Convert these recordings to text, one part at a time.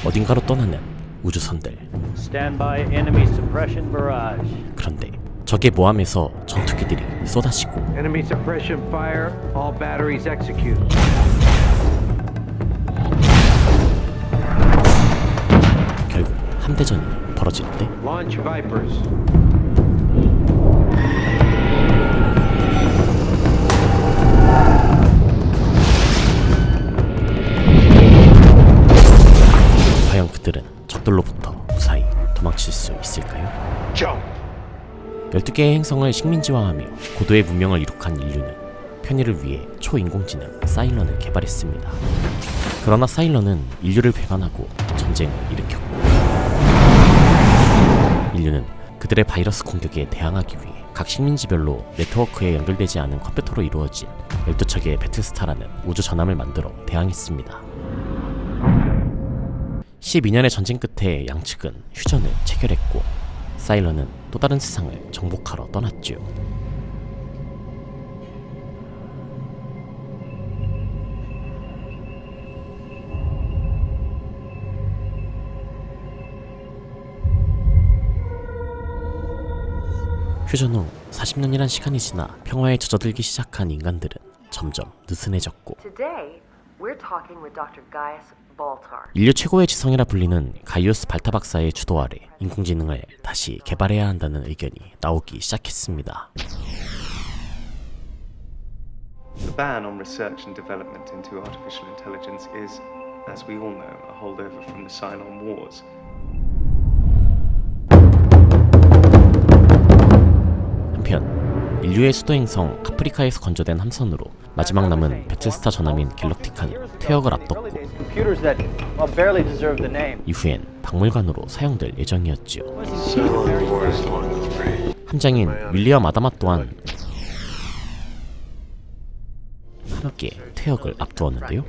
어딘가로 떠나는 우주선들. 그런데 적의 모함에서 전투기들이 쏟아지고 결국 함대전이 벌어지는데 과연 그들은 적들로부터 무사히 도망칠 수 있을까요? 12개의 행성을 식민지화하며 고도의 문명을 이룩한 인류는 편의를 위해 초인공지능 사일런을 개발했습니다. 그러나 사일런은 인류를 배반하고 전쟁을 일으켰고 인류는 그들의 바이러스 공격에 대항하기 위해 각 식민지별로 네트워크에 연결되지 않은 컴퓨터로 이루어진 12척의 배틀스타라는 우주 전함을 만들어 대항했습니다. 12년의 전쟁 끝에 양측은 휴전을 체결했고 사일런은 또 다른 세상을 정복하러 떠났죠. 휴전 후 40년이란 시간이 지나 평화에 젖어들기 시작한 인간들은 점점 느슨해졌고 인류 최고의 지성이라 불리는 가이우스 발타 박사의 주도 아래 인공지능을 다시 개발해야 한다는 의견이 나오기 시작했습니다. The ban on research and development into artificial intelligence is, as we all know, a holdover from the Cylon Wars. 한편 인류의 수도 행성 아프리카에서 건조된 함선으로 마지막 남은 배틀스타 전함인 갤럭티카는 퇴역을 앞뒀고 이후엔 박물관으로 사용될 예정이었지요. 함장인 윌리엄 아다마 또한 함께 퇴역을 앞두었는데요.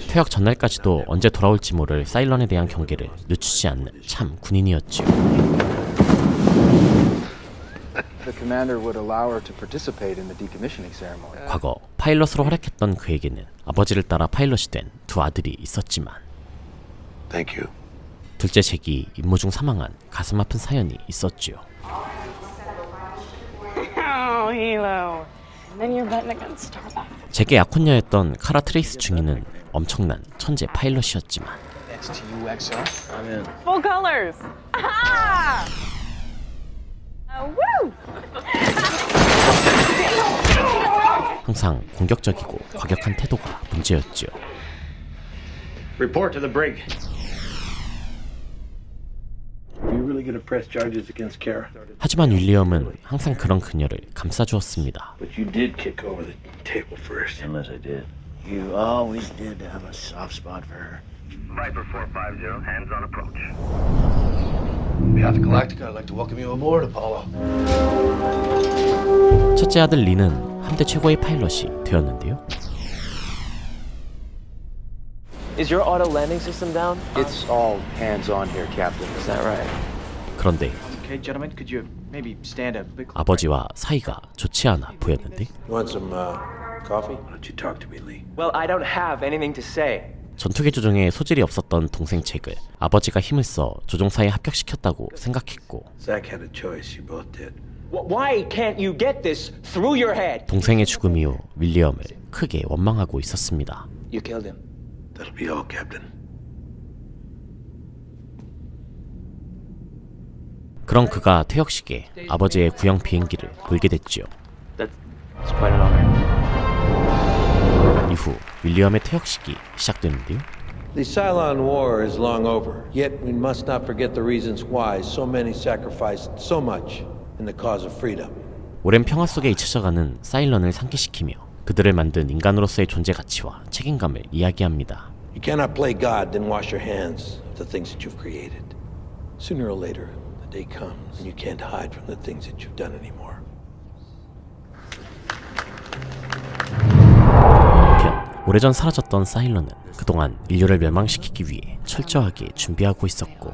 퇴역 전날까지도 언제 돌아올지 모를 사일런에 대한 경계를 늦추지 않는 참 군인이었지요. 과거 파일럿으로 활약했던 그에게는 아버지를 따라 파일럿이 된 두 아들이 있었지만 둘째 잭이 임무 중 사망한 가슴 아픈 사연이 있었지요. 잭의 약혼녀였던 카라 트레이스 중위는 엄청난 천재 파일럿이었지만 항상 공격적이고 과격한 태도가 문제였지요. Report to the brig. 하지만 윌리엄은 항상 그런 그녀를 감싸주었습니다. But you did kick over the table first. Unless I did. You always did have a soft spot for her. Viper 450, hands on approach. On behalf of Galactica, I'd like to welcome you aboard, Apollo. 첫째 아들 리는 함대 최고의 파일럿이 되었는데요. Is your auto landing system down? It's all hands on here, Captain. Is that right? 그런데 Okay, gentlemen, could you maybe stand a bit closer? 아버지와 사이가 좋지 않아 보였는데 You want some coffee? Why don't you talk to me, Lee? Well, I don't have anything to say. 전투기 조종에 소질이 없었던 동생 잭을 아버지가 힘을 써 조종사에 합격시켰다고 생각했고 Zach had a choice. You both did. Why can't you get this through your head? 동생의 죽음 이후 윌리엄을 크게 원망하고 있었습니다. You killed him. That'll be all, Captain. 그런 그가 퇴역식에 아버지의 구형 비행기를 몰게 됐지요. That's quite an honor. 이후 윌리엄의 퇴역식이 시작되는데요. The Cylon War is long over, yet we must not forget the reasons why so many sacrificed so much in the cause of freedom. 오랜 평화 속에 잊혀져가는 사일런을 상기시키며 그들을 만든 인간으로서의 존재 가치와 책임감을 이야기합니다. You cannot play God then wash your hands of the things that you've created. Sooner or later, the day comes and you can't hide from the things that you've done anymore. 한편 오래전 사라졌던 사일런은 그동안 인류를 멸망시키기 위해 철저하게 준비하고 있었고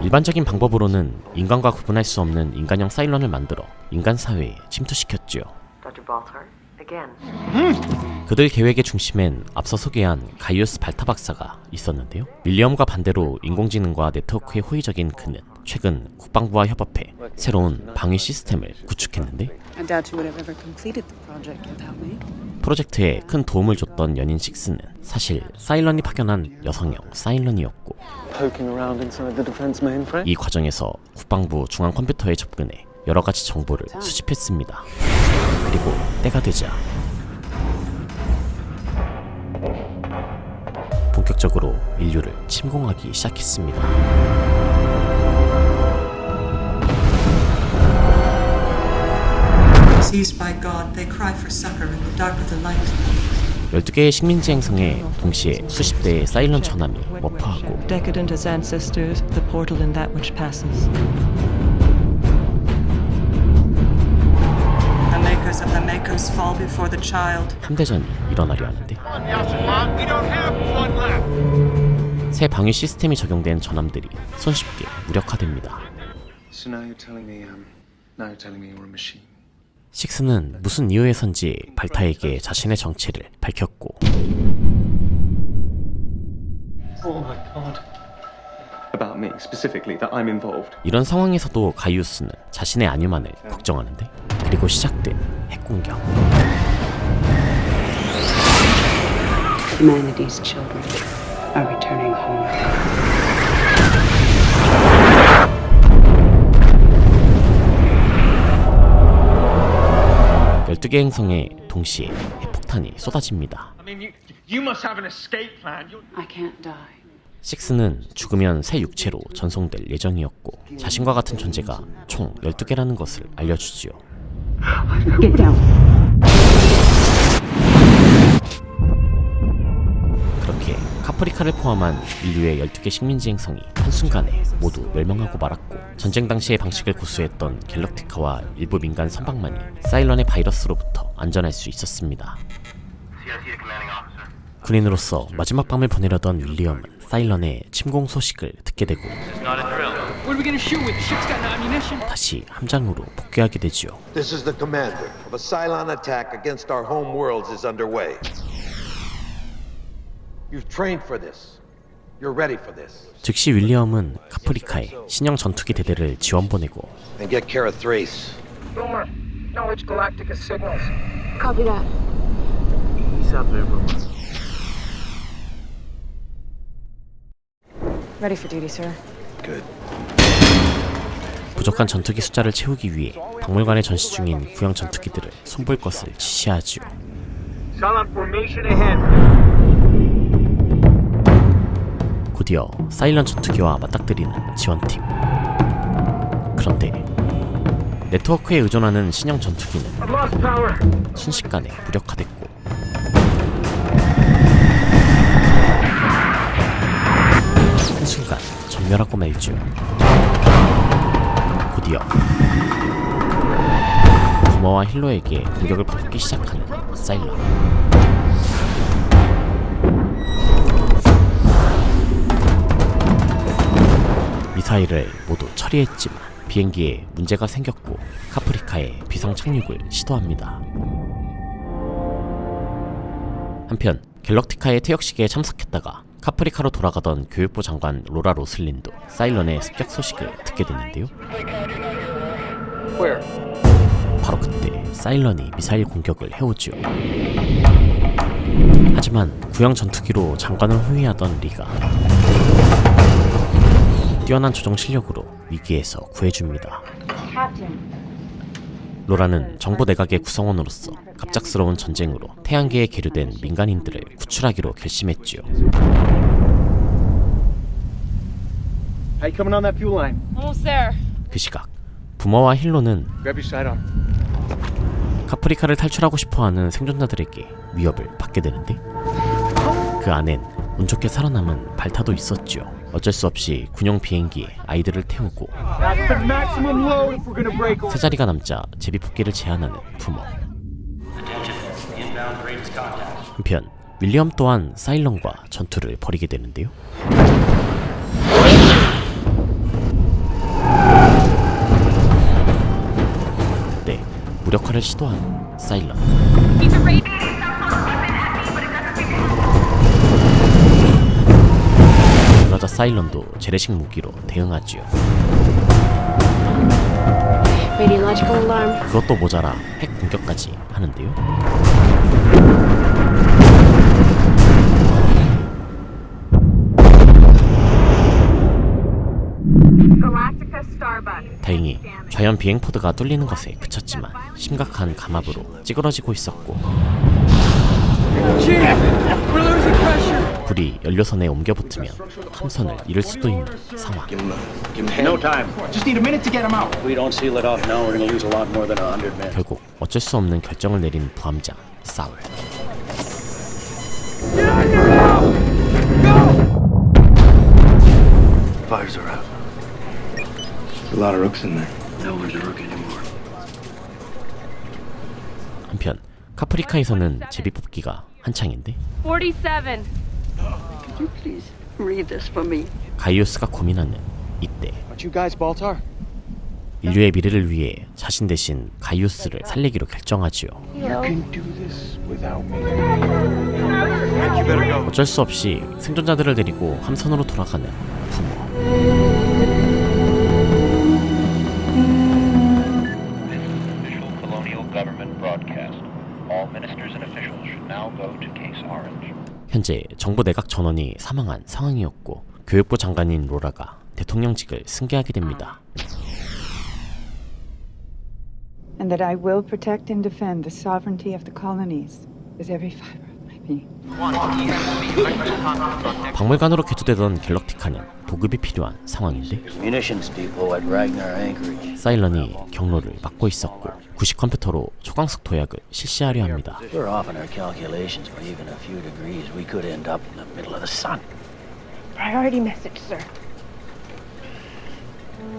일반적인 방법으로는 인간과 구분할 수 없는 인간형 사일런을 만들어 인간 사회에 침투시켰지요. Dr. Baltar, 그들 계획의 중심엔 앞서 소개한 가이우스 발타 박사가 있었는데요. 윌리엄과 반대로 인공지능과 네트워크에 호의적인 그는 최근 국방부와 협업해 새로운 방위 시스템을 구축했는데 I doubt you would have ever completed the project without me. 프로젝트에 큰 도움을 줬던 연인 식스는 사실 사일런이 파견한 여성형 사일런이었고 이 과정에서 국방부 중앙 컴퓨터에 접근해 여러 가지 정보를 수집했습니다. 그리고 때가 되자 본격적으로 인류를 침공하기 시작했습니다. Seized by God, they cry for succor in the dark of the light. 12개의 식민지 행성에 동시에 수십 대의 사일런 전함이 머프하고 Decadent as ancestors, the portal in that which passes. The makers of the makers fall before the child. 함대전이 일어나려 하는데 새 방위 시스템이 적용된 전함들이 손쉽게 무력화됩니다. So now you're telling me you're a machine. 식스는 무슨 이유에선지 발타에게 자신의 정체를 밝혔고 About me, specifically, that I'm involved. 이런 상황에서도 가이우스는 자신의 안위만을 걱정하는데 그리고 시작된 핵공격. Humanity's children are returning home. 12개 행성에 동시에 핵폭탄이 쏟아집니다. I can't die. 식스는 죽으면 새 육체로 전송될 예정이었고 자신과 같은 존재가 총 12개라는 것을 알려주지요. Get down. 그렇게 카프리카를 포함한 인류의 12개 식민지 행성이 한순간에 모두 멸망하고 말았고 전쟁 당시의 방식을 고수했던 갤럭티카와 일부 민간 선박만이 사일런의 바이러스로부터 안전할 수 있었습니다. 군인으로서 마지막 밤을 보내려던 윌리엄은 사일런의 침공 소식을 듣게 되고 다시 함장으로 복귀하게 되지요. This is the commander of a Cylon attack against our home worlds is underway. You've trained for this. You're ready for this. 즉시 윌리엄은 카프리카에 신형 전투기 대대를 지원 보내고 And get Kara Thrace. Boomer, acknowledge Galactica signals. Copy that. He's up there, Boomer. Ready for duty, sir. Good. 부족한 전투기 숫자를 채우기 위해 박물관에 전시 중인 구형 전투기들을 손볼 것을 지시하지요. Silent formation ahead. 곧이어 사일런 전투기와 맞닥뜨리는 지원팀. 그런데 네트워크에 의존하는 신형 전투기는 순식간에 무력화됐고 한순간 전멸하고 말죠. 곧이어 부모와 힐로에게 공격을 퍼붓기 시작하는 사일런. 미사일을 모두 처리했지만 비행기에 문제가 생겼고 카프리카에 비상 착륙을 시도합니다. 한편 갤럭티카의 퇴역식에 참석했다가 카프리카로 돌아가던 교육부 장관 로라 로슬린도 사일런의 습격 소식을 듣게 되는데요. 바로 그때 사일런이 미사일 공격을 해오죠. 하지만 구형 전투기로 장관을 호위하던 리가 뛰어난 조종 실력으로 위기에서 구해줍니다. 로라는 정보 내각의 구성원으로서 갑작스러운 전쟁으로 태양계에 계류된 민간인들을 구출하기로 결심했지요. How you coming on that fuel line? Almost there. 그 시각 부모와 힐로는 Grab your sidearm. 카프리카를 탈출하고 싶어하는 생존자들에게 위협을 받게 되는데 그 안엔 운 좋게 살아남은 발타도 있었죠. 어쩔 수 없이 군용 비행기에 아이들을 태우고 세 자리가 남자 제비뽑기를 제안하는 부모. 한편 윌리엄 또한 사일런과 전투를 벌이게 되는데요. 그때 무력화를 시도하는 사일런. Keep the radio. 그러자 사일런도 재래식 무기로 대응하지요. Radiological alarm. 그것도 모자라 핵 공격까지 하는데요. Galactica Starbuck. 다행히 좌연 비행 포드가 뚫리는 것에 그쳤지만 심각한 감압으로 찌그러지고 있었고 불이 연료선에 옮겨 붙으면 함선을 잃을 수도 있는 상황. No time. Just need a minute to get him out. We don't seal it off now, we're gonna lose a lot more than 100 men. 결국 어쩔 수 없는 결정을 내린 부함장 사울. Fires are out. A lot of rooks in there. No one's a rook anymore. 한편 카프리카에서는 제비 뽑기가 한창인데 47. Could you please read this for me? 가이오스가 고민하는 이때 Aren't you guys Baltar? 인류의 미래를 위해 자신 대신 가이오스를 살리기로 결정하지요. You can do this without me. 어쩔 수 없이 생존자들을 데리고 함선으로 돌아가는 부모. Official colonial government broadcast. All ministers and officials should now go to Case Orange. 현재 정부 내각 전원이 사망한 상황이었고 교육부 장관인 로라가 대통령직을 승계하게 됩니다. And that I will protect and defend the sovereignty of the colonies with every fiber of my being. 박물관으로 개조되던 갤럭티카는 보급이 필요한 상황인데 Munitions depot at Ragnar Anchorage. 사일런이 경로를 막고 있었고 구식 컴퓨터로 초광속 도약을 실시하려 합니다. We're off in our calculations, but even a few degrees, we could end up in the middle of the sun. Priority message, sir.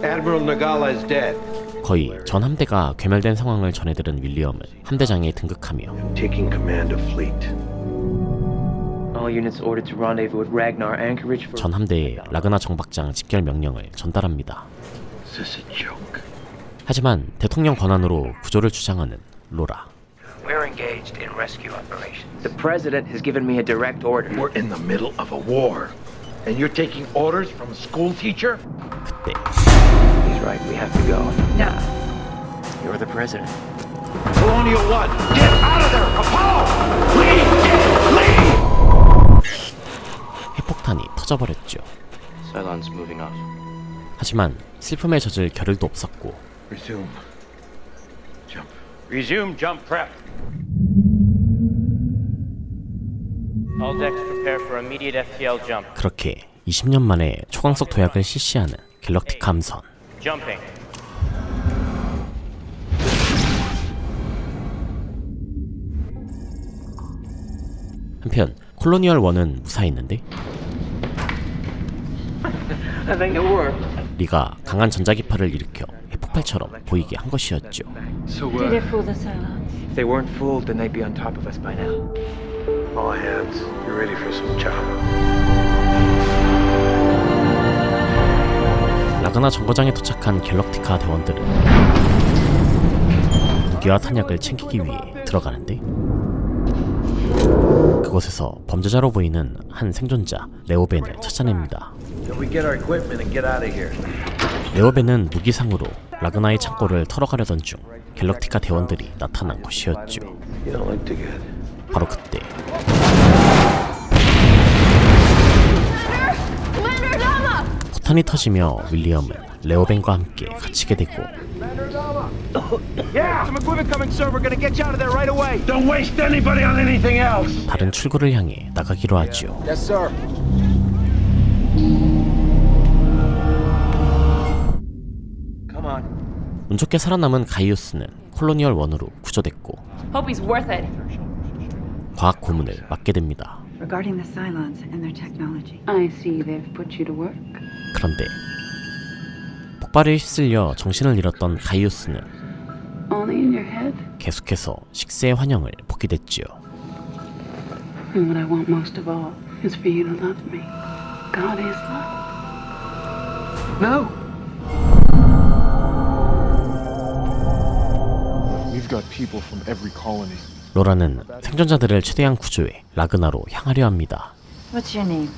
Admiral Nagala is dead. 거의 전 함대가 괴멸된 상황을 전해들은 윌리엄은 함대장에 등극하며 Taking command of fleet. All units ordered to rendezvous at Ragnar Anchorage for... 전 함대에 라그나 정박장 집결 명령을 전달합니다. Is this a joke? 하지만 대통령 권한으로 구조를 주장하는 로라. We're engaged in rescue operations. The president has given me a direct order. We're in the middle of a war. And you're taking orders from a school teacher? 그때 He's right, we have to go. No. You're the president. Colonial One, get out of there! Apollo! Leave! 핵폭탄이 터져버렸죠. Cylon's moving off. 하지만 슬픔에 젖을 겨를도 없었고 Resume. Jump. Resume jump prep. All decks prepare for immediate FTL jump. 그렇게 20년 만에 초광속 도약을 실시하는 갤럭티카 함선. Jumping. 한편 콜로니얼 1은 무사했는데 I think it worked. 리가 강한 전자기파를 일으켜 핵폭발처럼 보이게 한 것이었죠. So, Did it fool the Cylons? if they weren't fooled, then they'd be on top of us by now. All hands, you're ready for some chop. 라그나 정거장에 도착한 갤럭티카 대원들은 무기와 탄약을 챙기기 위해 들어가는데 그곳에서 범죄자로 보이는 한 생존자 레오벤을 찾아냅니다. Can we get our equipment and get out of here? 레오벤은 무기상으로 라그나의 창고를 털어가려던 중 갤럭티카 대원들이 나타난 것이었죠. You don't look too good. 바로 그때 포탄이 터지며 윌리엄은 레오벤과 함께 갇히게 되고 Yeah! Some equipment coming, sir. We're gonna get you out of there right away. Don't waste anybody on anything else! 다른 출구를 향해 나가기로 하지요. Yes, sir. Come on. 운 좋게 살아남은 가이오스는 콜로니얼 1으로 구조됐고 Hope he's worth it. 과학 고문을 맡게 됩니다. Regarding the Cylons and their technology, I see they've put you to work. 그런데 폭발에 휩쓸려 정신을 잃었던 가이오스는 Only in your head? 계속해서 식세의 환영을 보게 됐지요. And what I want most of all is for you to love me. God is love. No! We've got people from every colony. 로라는 생존자들을 최대한 구조해 라그나로 향하려 합니다. What's your name?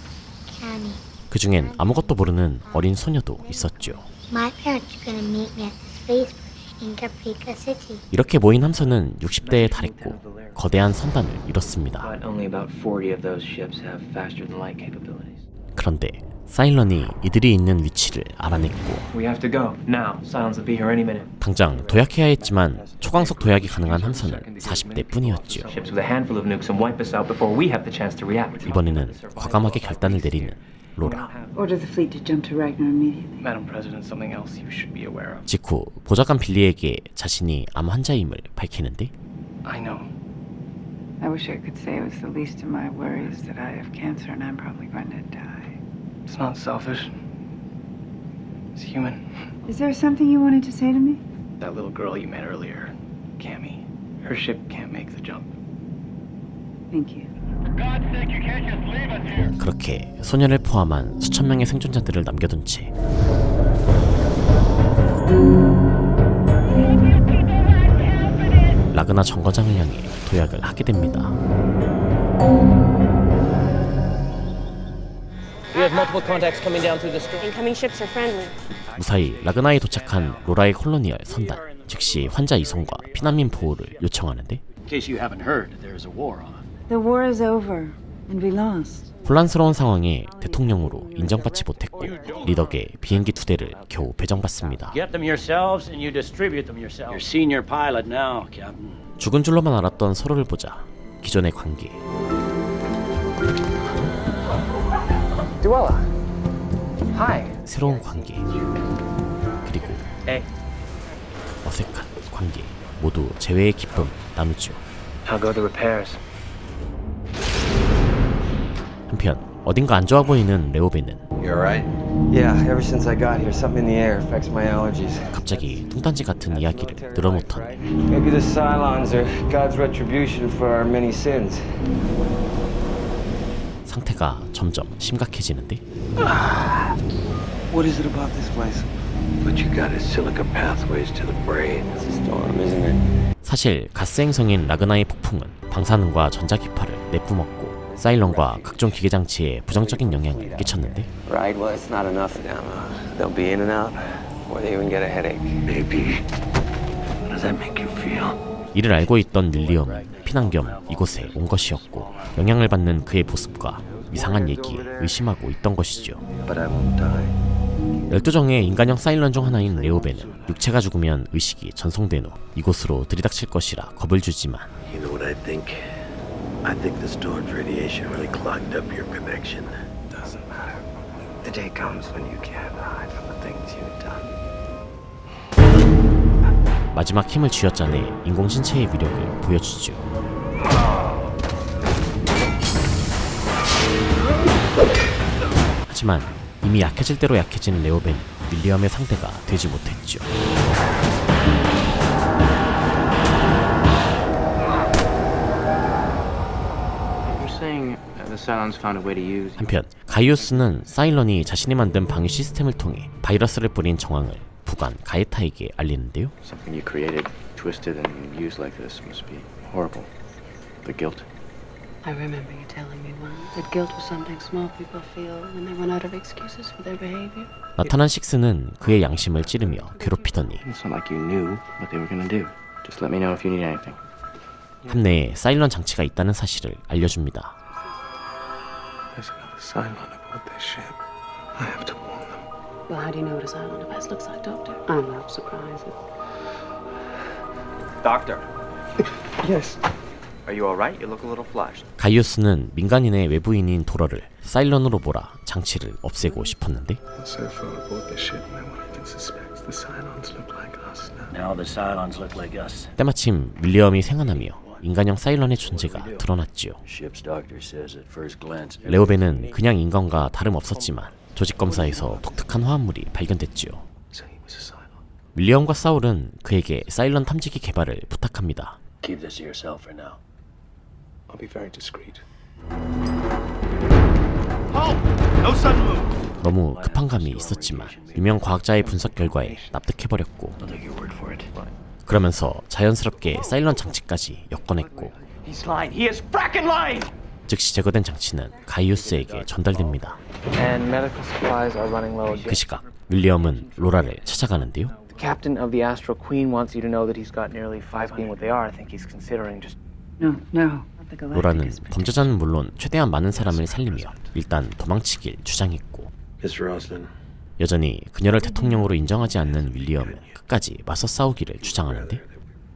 Cammy. 그중엔 아무것도 모르는 어린 소녀도 있었죠. My parents are gonna meet me at the spaceport in Caprica City. 이렇게 모인 함선은 60대에 달했고 거대한 선단을 이뤘습니다. But only about 40 of those ships have faster than light capabilities. 그런데 사일런이 이들이 있는 위치를 알아냈고 We have to go now. Silence will be here any minute. 당장 도약해야 했지만 초광속 도약이 가능한 함선은 40대 뿐이었죠. Ships with a handful of nukes and wipe us out before we have the chance to react. 이번에는 과감하게 결단을 내리는 로라. Order the fleet to jump to Ragnar immediately. Madam President, something else you should be aware of. 직후 보좌관 빌리에게 자신이 암 환자임을 밝히는데 I know. I wish I could say it was the least of my worries that I have cancer and I'm probably going to die. It's not selfish. It's human. Is there something you wanted to say to me? That little girl you met earlier, Cammy, her ship can't make the jump. Thank you. 그렇게 소년을 포함한 수천 명의 생존자들을 남겨둔 채 라그나 정거장을 향해 도약을 하게 됩니다. We have multiple contacts coming down through the storm. Incoming ships are friendly. 무사히 라그나에 도착한 로라의 콜로니얼 선단, 즉시 환자 이송과 피난민 보호를 요청하는데 In case you haven't heard, there's a war on. The war is over and we lost. 혼란스러운 상황에 대통령으로 인정받지 못했고 리덕의 비행기 2대를 겨우 배정받습니다. Get them yourselves and you distribute them yourselves. You're senior pilot now, Captain. 죽은 줄로만 알았던 서로를 보자 기존의 관계 Duella. Hi. 새로운 관계 그리고 Hey. 어색한 관계 모두 재회의 기쁨을 나누죠. How go the repairs? 한편 어딘가 안 좋아 보이는 레오베는 You alright? Yeah, ever since I got here, something in the air affects my allergies. 갑자기 뚱딴지 같은 이야기를 늘어놓더니 Maybe the Cylons are God's retribution for our many sins. 상태가 점점 심각해지는데 What is it about this place? What you got is silica pathways to the brain. It's a storm, isn't it? 사실 가스 행성인 라그나의 폭풍은 방사능과 전자기파를 내뿜었고 사일런과 각종 기계장치에 부정적인 영향을 끼쳤는데 Right, well, it's not enough for them. They'll be in and out, or they even get a headache. Maybe. How does that make you feel? 이를 알고 있던 윌리엄은 피난 겸 이곳에 온 것이었고 영향을 받는 그의 모습과 이상한 얘기에 의심하고 있던 것이죠. But I won't die. 12정의 인간형 사일런 중 하나인 레오베는 육체가 죽으면 의식이 전송된 후 이곳으로 들이닥칠 것이라 겁을 주지만 You know what I think? I think the storm's radiation really clogged up your connection. Doesn't matter. The day comes when you can't hide from the things you've done. 마지막 힘을 쥐어짜내 인공신체의 위력을 보여주죠. 하지만 이미 약해질 대로 약해진 레오벤은 윌리엄의 상대가 되지 못했죠. 한편 가이오스는 사일런이 자신이 만든 방위 시스템을 통해 바이러스를 뿌린 정황을 부관 가에타에게 알리는데요. Something you created, twisted and used like this must be horrible. The guilt. I remember you telling me once that guilt was something small people feel when they run out of excuses for their behavior. 나타난 식스는 그의 양심을 찌르며 괴롭히더니 It's not like you knew what they were gonna do. Just let me know if you need anything. 함내에 사일런 장치가 있다는 사실을 알려줍니다. There's another Cylon aboard this ship. I have to warn them. Well, how do you know what a silent device looks like, Doctor? I'm not surprised. Doctor. Yes. Are you all right? You look a little flushed. 가이오스는 민간인의 외부인인 도러를 사일런으로 몰아 장치를 없애고 싶었는데 So far aboard this ship, no one even suspects the Cylons look like us now. Now the Cylons look like us. 때마침 윌리엄이 생각나며 인간형 사일런의 존재가 드러났지요. Ship's doctor says at first glance. 레오벤은 그냥 인간과 다름없었지만 조직 검사에서 독특한 화합물이 발견됐지요. So he was a Cylon. 윌리엄과 사울은 그에게 사일런 탐지기 개발을 부탁합니다. Keep this to yourself for now. I'll be very discreet. No sudden move. 너무 급한 감이 있었지만 유명 과학자의 분석 결과에 납득해버렸고 I'll take your word for it. 그러면서 자연스럽게 사일런 장치까지 엮어냈고 He's lying. He is fracking lying. 즉시 제거된 장치는 가이우스에게 전달됩니다. And medical supplies are running low again. 그 시각 윌리엄은 로라를 찾아가는데요. The captain of the Astral Queen wants you to know that he's got nearly 5 being what they are. I think he's considering just. No. 로라는 범죄자는 물론 최대한 많은 사람을 살리며 일단 도망치길 주장했고 Mr. Roslin. 여전히 그녀를 대통령으로 인정하지 않는 윌리엄은 끝까지 맞서 싸우기를 주장하는데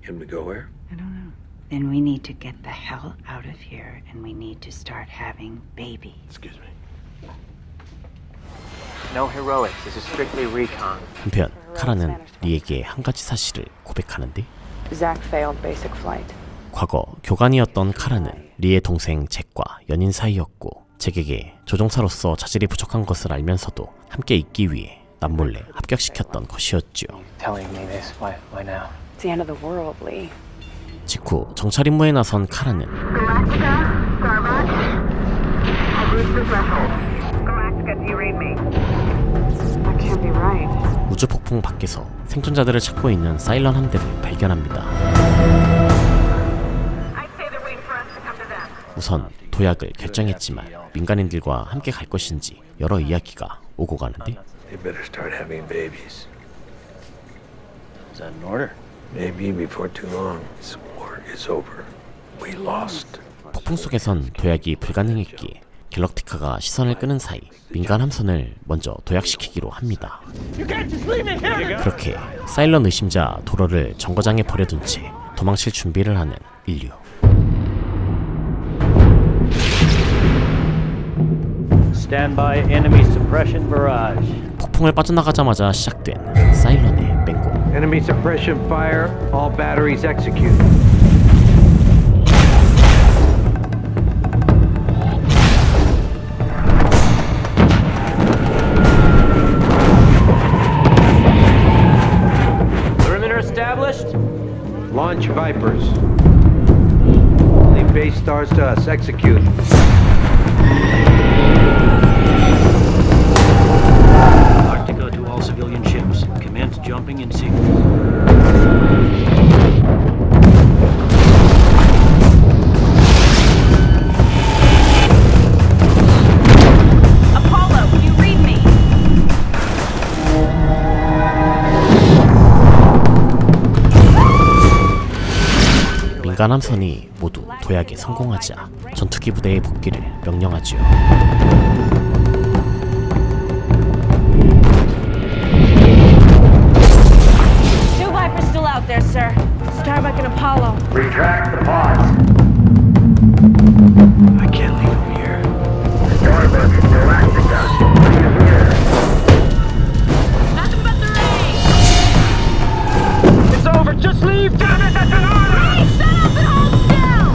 Him to go where? I don't know. Then we need to get the hell out of here and we need to start having babies. Excuse me. No heroics. This is strictly recon. 한편 카라는 리에게 한 가지 사실을 고백하는데 Zach failed basic flight. 과거 교관이었던 카라는 리의 동생 잭과 연인 사이였고 잭에게 조종사로서 자질이 부족한 것을 알면서도 함께 있기 위해 남몰래 합격시켰던 것이었죠. Telling me this. Why now? It's the end of the world, Lee. 직후 정찰 임무에 나선 카라는 That can't be right. 우주 폭풍 밖에서 생존자들을 찾고 있는 사일런 함대를 발견합니다. 우선 도약을 결정했지만 민간인들과 함께 갈 것인지 여러 이야기가 오고 가는데 They better start having babies. Is that an order? Maybe before too long, this war is over. We lost. 폭풍 속에선 도약이 불가능했기에 갤럭티카가 시선을 끄는 사이 민간 함선을 먼저 도약시키기로 합니다. 그렇게 사일런 의심자 도러를 정거장에 버려둔 채 도망칠 준비를 하는 인류. Stand by enemy suppression barrage. 폭풍을 빠져나가자마자 시작된 사일런의 맹공. Enemy suppression fire. All batteries execute. Perimeter established. Launch Vipers. Leave base stars to us. Execute. Arctica to all civilian ships. Commence jumping in sequence. Apollo, can you read me? 민간 함선이 모두 도약에 성공하자 전투기 부대의 복귀를 명령하죠. Two Vipers still out there, sir. Starbuck and Apollo. Retract the pods. I can't leave him here. Starbuck, Galactica. Leave here. Nothing but the rain! It's over. Just leave. Damn it, that's an order. Hey, shut up and hold still!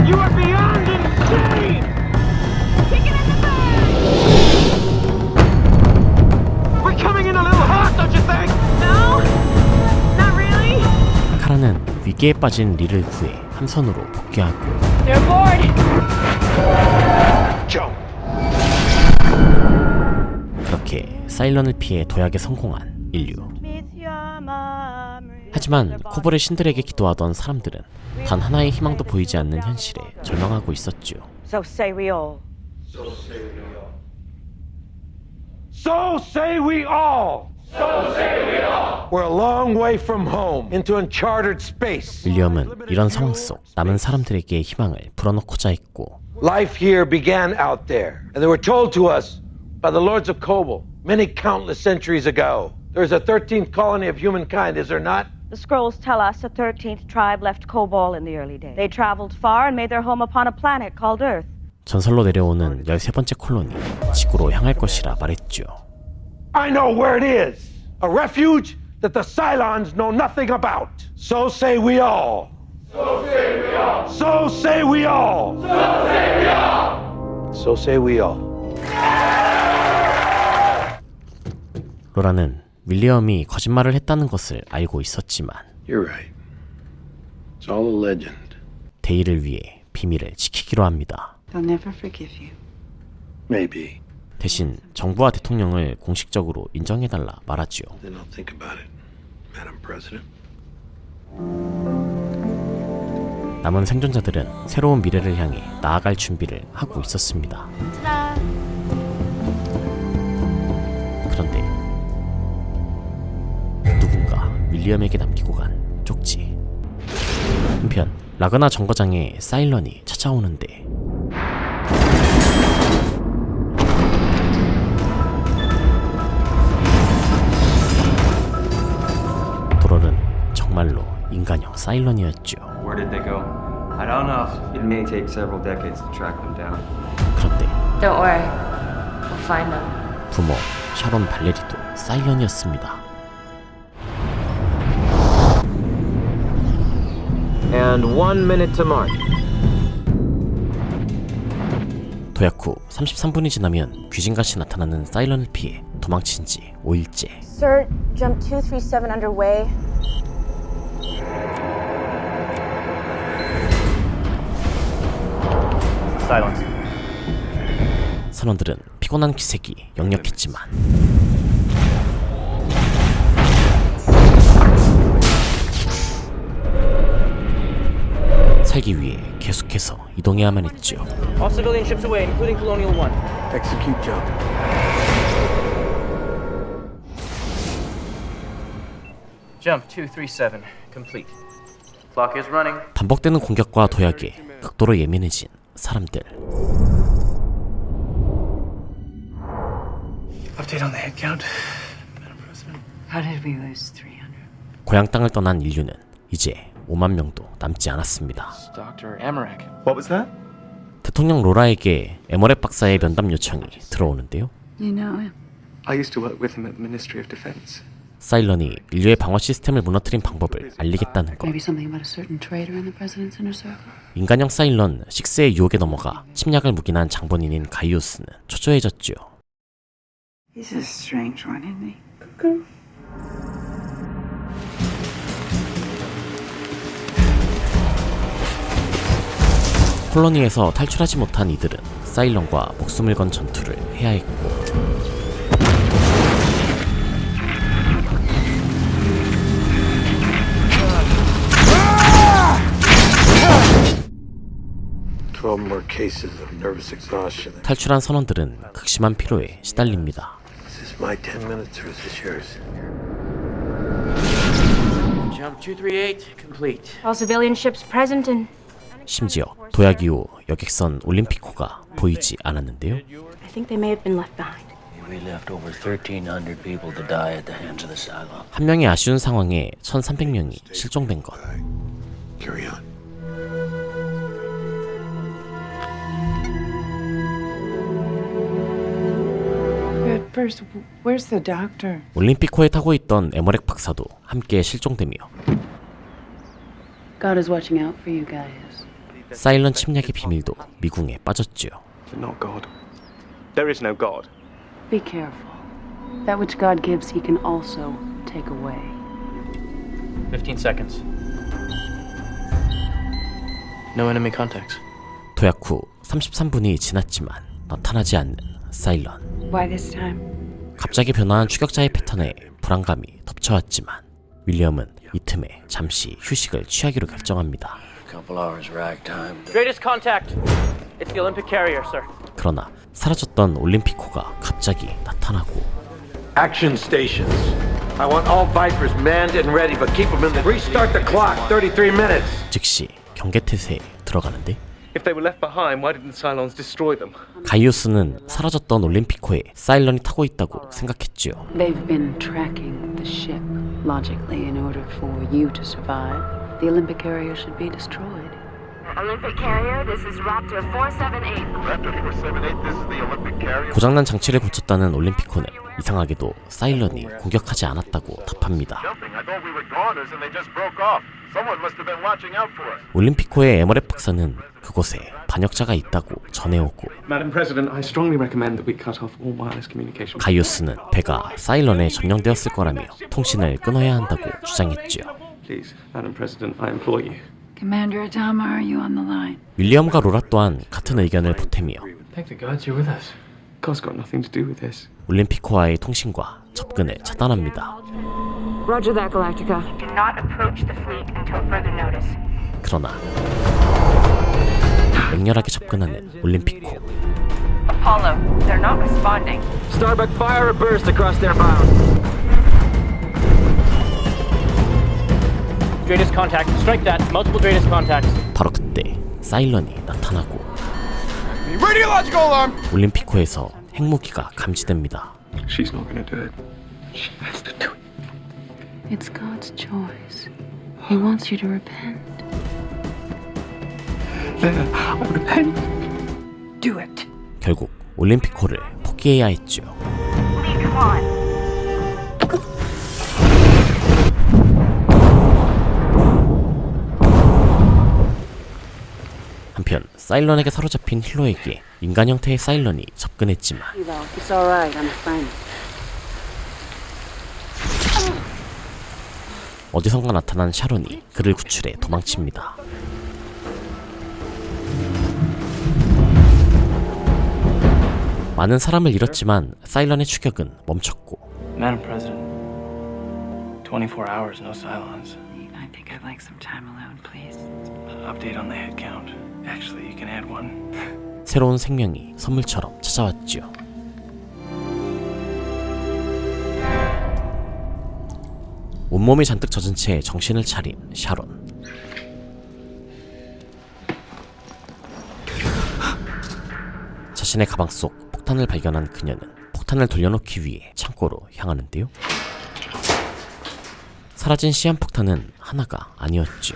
You are beyond insane. Kick it in the bag! We're coming in a little hot, don't you think? No? Not really? 카라는 위기에 빠진 리를 구해 함선으로 복귀하고 They're aboard! Jump. 그렇게 사일런을 피해 도약에 성공한 인류. 하지만 코볼의 신들에게 기도하던 사람들은 단 하나의 희망도 보이지 않는 현실에 절망하고 있었죠. So say we all. So say we all. We're a long way from home into uncharted space. 윌리엄은 이런 상황 속 남은 사람들에게 희망을 불어넣고자 했고 Life here began out there, and they were told to us by the lords of Kobol many countless centuries ago. There's a 13th colony of humankind, is there not? The scrolls tell us a 13th tribe left Kobol in the early days. They traveled far and made their home upon a planet called Earth. 전설로 내려오는 13번째 콜로니 지구로 향할 것이라 말했죠. I know where it is. A refuge that the Cylons know nothing about. So say we all. So say we all. So say we all. So say we all. 로라는 윌리엄이 거짓말을 했다는 것을 알고 있었지만 You're right. It's all a legend. 데이를 위해 비밀을 지키기로 합니다. They'll never forgive you. Maybe. 대신 정부와 대통령을 공식적으로 인정해달라 말하지요. Then I'll think about it, Madam President. 남은 생존자들은 새로운 미래를 향해 나아갈 준비를 하고 있었습니다. 그런데 누군가 윌리엄에게 남기고 간 쪽지. 한편 라그나 정거장에 사일런이 찾아오는데 도럴은 정말로 인간형 사일런이었죠. Where did they go? I don't know. It may take several decades to track them down. 그런데 Don't worry. We'll find them. 부모 샤론 발레리도 사일런이었습니다. And 1 minute to mark. 도약 후 33분이 지나면 귀신같이 나타나는 사일런을 피해 도망친 지 5일째. Sir, jump 237 underway. Silence. 선원들은 피곤한 기색이 역력했지만 살기 위해 계속해서 이동해야만 했죠. All civilian ships away, including Colonial One. Execute jump. Jump 237, complete. Clock is running. 반복되는 공격과 도약에 극도로 예민해진 사람들. Update on the head count. How did we lose 300? 고향 땅을 떠난 인류는 이제 5만 명도 남지 않았습니다. Dr. Emmerich. What was that? 대통령 로라에게 에머렛 박사의 면담 요청이 들어오는데요. You know him? I used to work with him at the Ministry of Defense. 사일런이 인류의 방어 시스템을 무너뜨린 방법을 알리겠다는 것. Maybe something about a certain traitor in the president's inner circle? 인간형 사일런 6의 유혹에 넘어가 침략을 묵인한 장본인인 가이오스는 초조해졌죠. He's a strange one, isn't he? 콜로니에서 탈출하지 못한 이들은 사일런과 목숨을 건 전투를 해야 했고 More cases of nervous exhaustion. 탈출한 선원들은 극심한 피로에 시달립니다. Is this my 10 minutes or is this yours? Jump 238, complete. All civilian ships present and 심지어 도약 이후 여객선 올림피코가 보이지 않았는데요. I think they may have been left behind. We left over 1,300 people to die at the hands of the Cylon. 한 명의 아쉬운 상황에 1,300명이 실종된 것. Carry on. But first, where's the doctor? 올림피코에 타고 있던 에머렉 박사도 함께 실종되며 God is watching out for you guys. 사일런 침략의 비밀도 미궁에 빠졌죠. Not God. There is no God. Be careful. That which God gives, He can also take away. 15 seconds. No enemy contacts. 도약 후 33분이 지났지만 나타나지 않는 사일런. Why this time? 갑자기 변화한 추격자의 패턴에 불안감이 덮쳐왔지만 윌리엄은 이 틈에 잠시 휴식을 취하기로 결정합니다. Couple hours ragtime. Greatest contact. It's the Olympic carrier, sir. 그러나 사라졌던 올림피코가 갑자기 나타나고 Action stations. I want all Vipers manned and ready, but keep them in the... Restart the clock, 33 minutes. 즉시 경계태세에 들어가는데 If they were left behind, why didn't Cylons destroy them? 가이오스는 사라졌던 올림피코에 사일런이 타고 있다고 생각했죠. They've been tracking the ship. Logically, in order for you to survive, the Olympic carrier should be destroyed. Olympic carrier, this is Raptor 478. Raptor 478, this is the Olympic carrier. 고장난 장치를 고쳤다는 올림피코는 이상하게도 사일런이 공격하지 않았다고 답합니다. I thought we were goners and they just broke off. Someone must have been watching out for us. 올림피코의 에머렛 박사는 그곳에 반역자가 있다고 전해오고 Madam President, I strongly recommend that we cut off all wireless communication. 가이오스는 배가 사일런에 점령되었을 거라며 통신을 끊어야 한다고 주장했죠. Please, Madam President, I implore you. Commander Adama, are you on the line? 윌리엄과 로라 또한 같은 의견을 보태며 Thank the gods you're with us. Car's got nothing to do with this. 올림피코와의 통신과 접근을 차단합니다. Roger that, Galactica. Do not approach the fleet until further notice. 그러나 맹렬하게 접근하는 올림피코. Apollo, they're not responding. Starbuck, fire a burst across their bow. Dratus contact. Strike that. Multiple Dratus contacts. 바로 그때 사일런이 나타나고 Radiological alarm! 올림피코에서 핵무기가 감지됩니다. She's not gonna do it. She has to do it. It's God's choice. He wants you to repent. There, I repent. Do it. 결국 올림피코를 포기해야 했죠. Lee, come on. 한편 사일런에게 사로잡힌 힐로에게 인간 형태의 사일런이 접근했지만 It's all right. I'm a friend. 어디선가 나타난 샤론이 그를 구출해 도망칩니다. 많은 사람을 잃었지만 사일런의 추격은 멈췄고 Madam President, 24 hours, no Cylons. I think I'd like some time alone, please. Update on the head count. Actually, you can add one. 새로운 생명이 선물처럼 찾아왔지요. 온몸이 잔뜩 젖은 채 정신을 차린 샤론. 자신의 가방 속 폭탄을 발견한 그녀는 폭탄을 돌려놓기 위해 창고로 향하는데요. 사라진 시한폭탄은 하나가 아니었죠.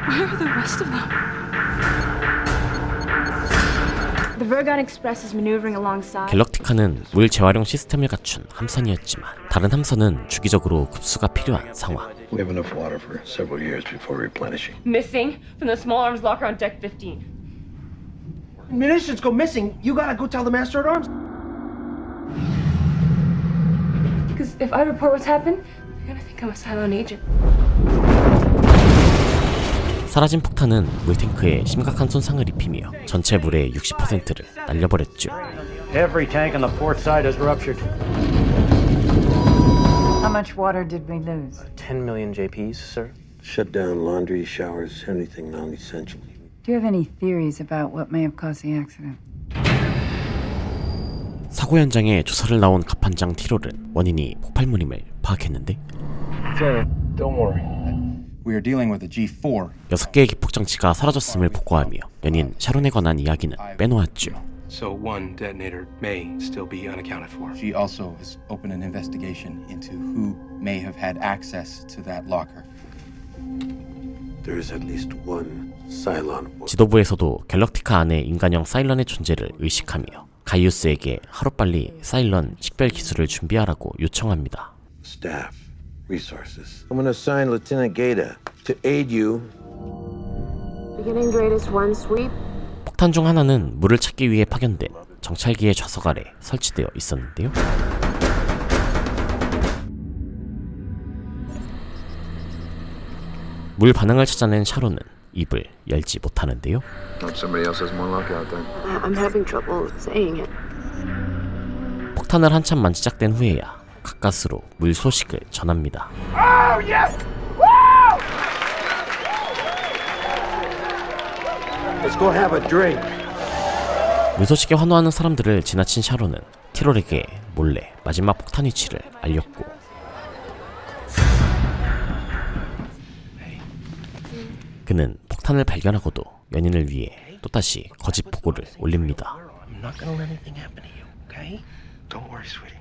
Where are the rest of them? The Vergon Express is maneuvering alongside. 갤럭티카는 물 재활용 시스템을 갖춘 함선이었지만 다른 함선은 주기적으로 급수가 필요한 상황. We have enough water for several years before replenishing. Missing from the small arms locker on deck 15. Munitions go missing. You gotta go tell the Master at Arms. Because if I report what's happened, they're gonna think I'm a Cylon agent. 사라진 폭탄은 물탱크에 심각한 손상을 입히며 전체 물의 60%를 날려버렸죠. Every tank on the port side has ruptured. How much water did we lose? 10 million JPs, sir. Shut down laundry, showers, anything non-essential. Do you have any theories about what may have caused the accident? 사고 현장에 조사를 나온 갑판장 티롤은 원인이 폭발물임을 파악했는데 Don't worry. We are dealing with a G4. 6개의 기폭장치가 사라졌음을 보고하며 연인 샤론에 관한 이야기는 빼놓았죠. So one detonator may still be unaccounted for. She also has opened an investigation into who may have had access to that locker. There is at least one Cylon. 지도부에서도 갤럭티카 안에 인간형 사일런의 존재를 의식하며 가이우스에게 하루빨리 사일런 식별 기술을 준비하라고 요청합니다. Staff, resources. I'm going to assign Lieutenant Gaeta to aid you. Beginning Dratus 1 sweep. 폭탄 중 하나는 물을 찾기 위해 파견된 정찰기의 좌석 아래 설치되어 있었는데요. 물 반응을 찾아낸 샤론은 입을 열지 못하는데요. Somebody else has more luck out there. I'm having trouble saying it. 폭탄을 한참 만지작된 후에야 가까스로 물 소식을 전합니다. Oh, yes! Let's go have a drink. 물 소식에 환호하는 사람들을 지나친 샤론은 티롤에게 몰래 마지막 폭탄 위치를 알렸고 그는 폭탄을 발견하고도 연인을 위해 또다시 거짓 보고를 올립니다. I'm not gonna let anything happen to you, okay? Don't worry, sweetie.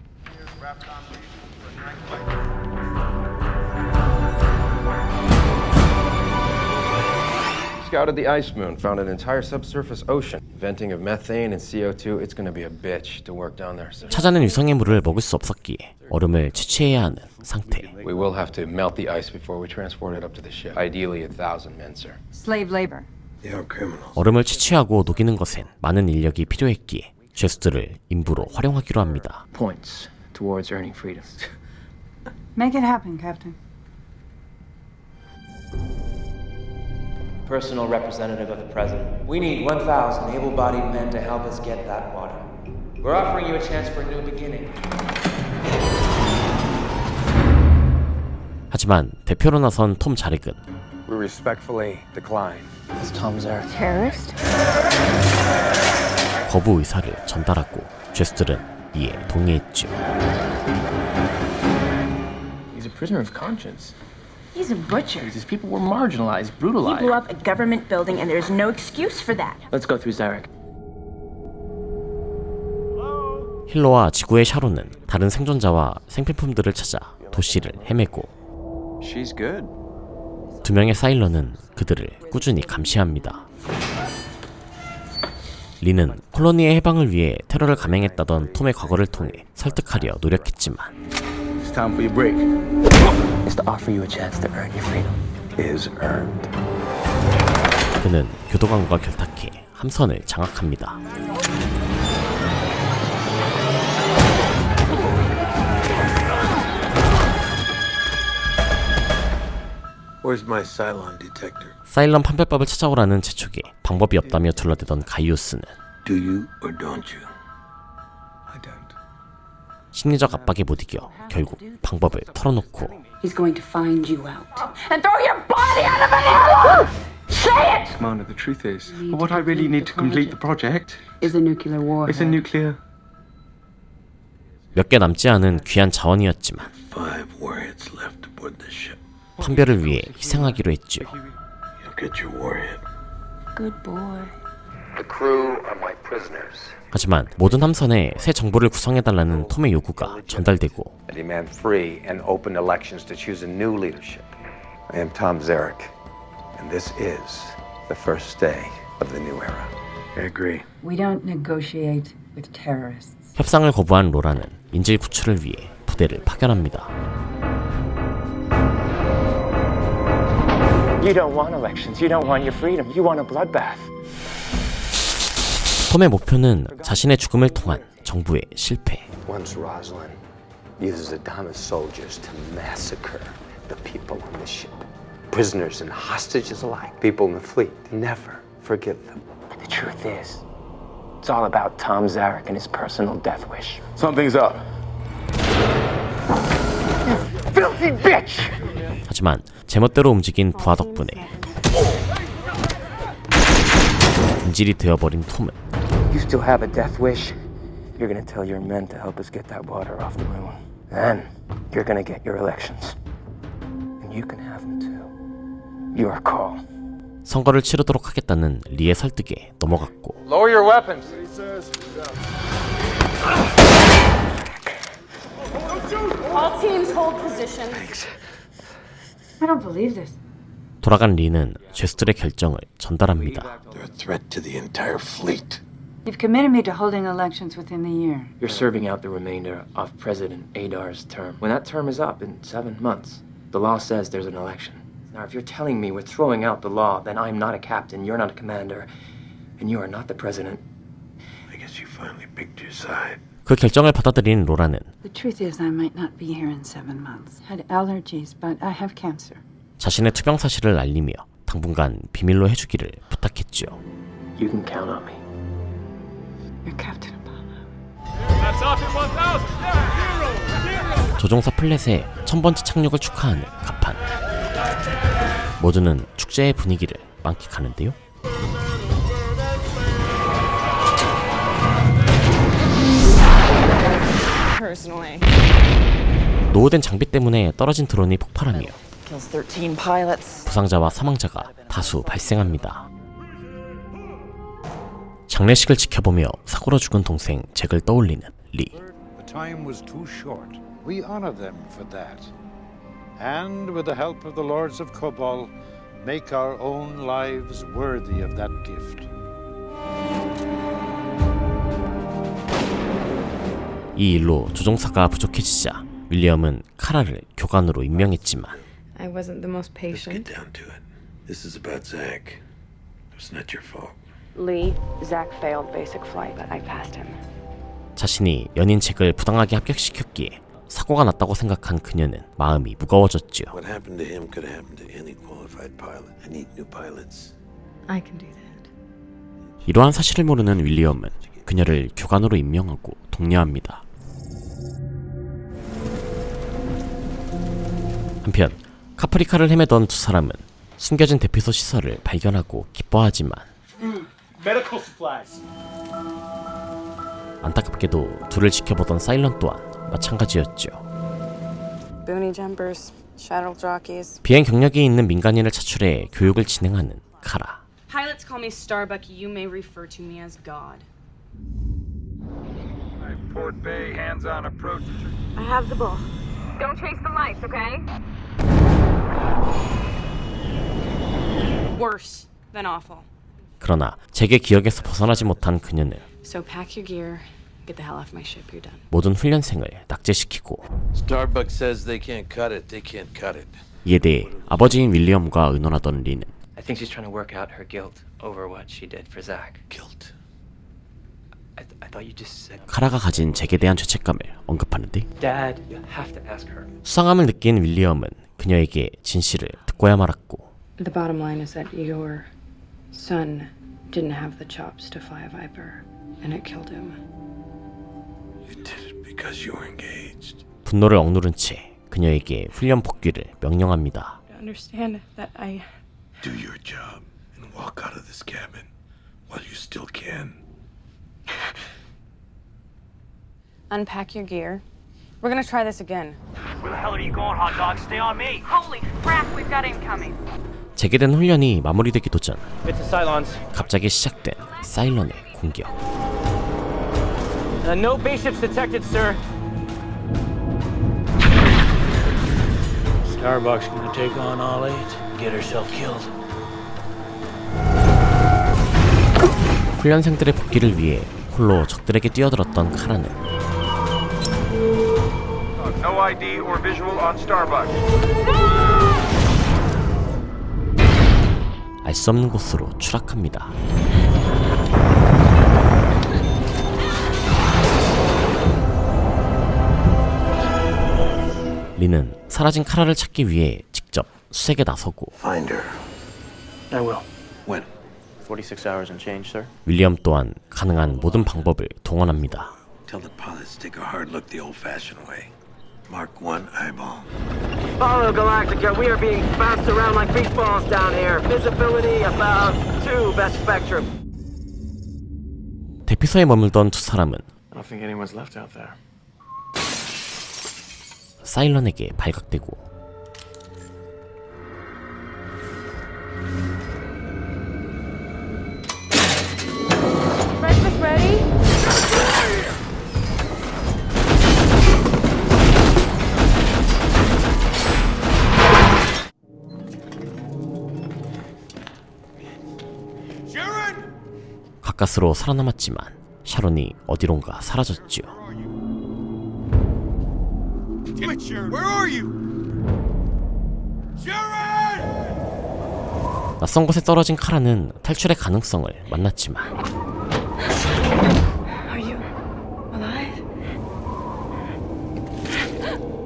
Scouted the ice moon, found an entire subsurface ocean. Venting of methane and CO2, it's gonna be a bitch to work down there. 찾아낸 위성의 물을 먹을 수 없었기에 얼음을 채취해야 하는 상태. We will have to melt the ice before we transport it up to the ship. Ideally 1,000 men, sir. Slave labor. They are criminals. 얼음을 채취하고 녹이는 것엔 많은 인력이 필요했기에 죄수들을 인부로 활용하기로 합니다. Points towards earning freedom. Make it happen, Captain. personal representative of the president. We need 1,000 able-bodied men to help us get that water. We're offering you a chance for a new beginning. 하지만 대표로 나선 톰 자렉은 We respectfully decline. It's Tom Zarek. Terrorist? 거부 의사를 전달하고 죄수들은 이에 동의했죠. He's a prisoner of conscience. He's a butcher. These people were marginalized, He brutalized. blew up a government building, and there's no excuse for that. Let's go through Zarek. 힐러와 지구의 샤론은 다른 생존자와 생필품들을 찾아 도시를 헤매고 She's good. 두 명의 사일런은 그들을 꾸준히 감시합니다. 리는 콜로니의 해방을 위해 테러를 감행했다던 톰의 과거를 통해 설득하려 노력했지만 It's time for your break. It's to offer you a chance to earn your freedom. Is earned. 그는 교도관과 결탁해 함선을 장악합니다. Where's my Cylon detector? 사일런 판별법을 찾아오라는 재촉에 방법이 없다며 둘러대던 가이오스는 Do you or don't you? I don't. 심리적 압박에 못 이겨 결국 방법을 털어놓고 He's going to find you out. And throw your body out of an airlock! Say it! Commander, the truth is, what I really need to complete the project Is a nuclear war. is a nuclear. 몇 개 남지 않은 귀한 자원이었지만 5 warheads left aboard the ship. 판별을 위해 희생하기로 했죠. You'll get your warhead. Good boy. The crew are my prisoners. 하지만 모든 함선에 새 정부를 구성해달라는 톰의 요구가 전달되고 I demand free and open elections to choose a new leadership. I am Tom Zarek, and this is the first day of the new era. I agree. We don't negotiate with terrorists. 협상을 거부한 로라는 인질 구출을 위해 부대를 파견합니다. You don't want elections. You don't want your freedom. You want a bloodbath. 톰의 목표는 자신의 죽음을 통한 정부의 실패. Once Rosalind uses Adama's soldiers to massacre the people on the ship. Prisoners and hostages alike. People in the fleet never forgive them. But the truth is, it's all about Tom Zarek and his personal death wish. Something's up. You filthy bitch! 하지만 제멋대로 움직인 부하 덕분에 인질이 되어버린 톰은 You still have a death wish? You're gonna tell your men to help us get that water off the moon. Then you're gonna get your elections. And you can have them too. Your call. 선거를 치르도록 하겠다는 리의 설득에 넘어갔고 Lower your weapons. All teams hold position. I don't believe this. 돌아간 리는 죄수들의 결정을 전달합니다. They're a threat to the entire fleet. You've committed me to holding elections within the year. You're serving out the remainder of President Adar's term. When that term is up in 7 months, the law says there's an election. Now, if you're telling me we're throwing out the law, then I'm not a captain, you're not a commander, and you are not the president. I guess you finally picked your side. 그 결정을 받아들인 로라는 The truth is, I might not be here in 7 months. Had allergies, but I have cancer. 자신의 투병 사실을 알리며 당분간 비밀로 해주기를 부탁했죠. You can count on me. You're Captain Apollo. 조종사 플랫의 1000번째 착륙을 축하하는 가판. 모두는 축제의 분위기를 만끽하는데요. Personally. 노후된 장비 때문에 떨어진 드론이 폭발하며 Kills 13 pilots. 부상자와 사망자가 다수 발생합니다. 장례식을 지켜보며 사고로 죽은 동생 잭을 떠올리는 리. The time was too short. We honor them for that. And with the help of the Lords of Kobol, make our own lives worthy of that gift. 이 일로 조종사가 부족해지자 윌리엄은 카라를 교관으로 임명했지만 I wasn't the most patient. Let's get down to it. This is about Zach. It's not your fault. Lee, Zach failed basic flight, but I passed him. 자신이 연인 잭을 부당하게 합격시켰기에 사고가 났다고 생각한 그녀는 마음이 무거워졌죠. What happened to him could happen to any qualified pilot. I need new pilots. I can do that. 이러한 사실을 모르는 윌리엄은 그녀를 교관으로 임명하고 독려합니다. 한편 카프리카를 헤매던 두 사람은 숨겨진 대피소 시설을 발견하고 기뻐하지만 Medical supplies. 안타깝게도 둘을 지켜보던 사일런 또한 마찬가지였죠. Boonie jumpers, shuttle jockeys. 비행 경력이 있는 민간인을 차출해 교육을 진행하는 카라. Pilots call me Starbuck. You may refer to me as God. Port Bay, hands on approach. I have the bull. Don't chase the lights, okay? Worse than awful. 그러나 제게 기억에서 벗어나지 못한 그녀는 So pack your gear, get the hell off my ship. You're done. 모든 훈련생을 낙제시키고 Starbucks says they can't cut it. They can't cut it. 이에 대해 아버지인 윌리엄과 의논하던 리는 I think she's trying to work out her guilt over what she did for Zach. Guilt. I thought you just said. 카라가 가진 잭에 대한 죄책감을 언급하는데 Dad, you have to ask her. 수상함을 느낀 윌리엄은 그녀에게 진실을 듣고야 말았고 The bottom line is that your son didn't have the chops to fly a Viper, and it killed him. You did it because you were engaged. 분노를 억누른 채 그녀에게 훈련 복귀를 명령합니다. Understand that I Do your job and walk out of this cabin while you still can. unpack your gear. We're gonna try this again. Where the hell are you going, hot dog? Stay on me. Holy crap, we've got incoming. 재개된 훈련이 마무리되기도 전 It's the Cylons. 갑자기 시작된 사일런의 공격. No base ships detected, sir. Starbuck's gonna take on all eight. Get herself killed. 훈련생들의 복귀를 위해 홀로 적들에게 뛰어들었던 카라는 No ID or visual on Starbucks. 알 수 없는 곳으로 추락합니다. 리는 사라진 카라를 찾기 위해 직접 수색에 나서고 Find her. I will. When? 46 hours and change, sir. 윌리엄 또한 가능한 모든 방법을 동원합니다. Tell the pilots to take a hard look the old-fashioned way. Mark one eyeball. Follow Galactica. We are being bounced around like beachballs down here. Visibility about 2 best spectrum. 대피소에 머물던 두 사람은 I don't think anyone's left out there. 사일런에게 발각되고 Breakfast ready? 가까스로 살아남았지만 샤론이 어디론가 사라졌지요. Where are you? 낯선 곳에 떨어진 카라는 탈출의 가능성을 만났지만 Are you alive?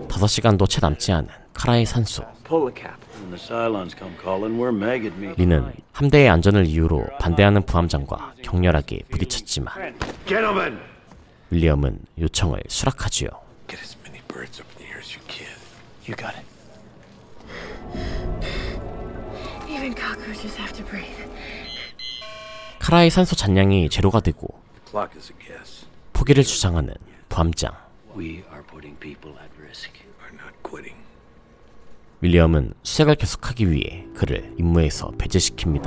5시간도 채 남지 않은 카라의 산소. Pull the cap. When the Cylons come calling, we're maggot meat. 리는 함대의 안전을 이유로 반대하는 부함장과 격렬하게 부딪혔지만 Gentlemen! 윌리엄은 요청을 수락하지요. Get as many birds up in the air as you can. You got it. Even cockroaches have to breathe. 카라의 산소 잔량이 제로가 되고 The clock is a guess. 포기를 주장하는 부함장. We are putting people at risk. We're not quitting. 윌리엄은 수색을 계속하기 위해 그를 임무에서 배제시킵니다.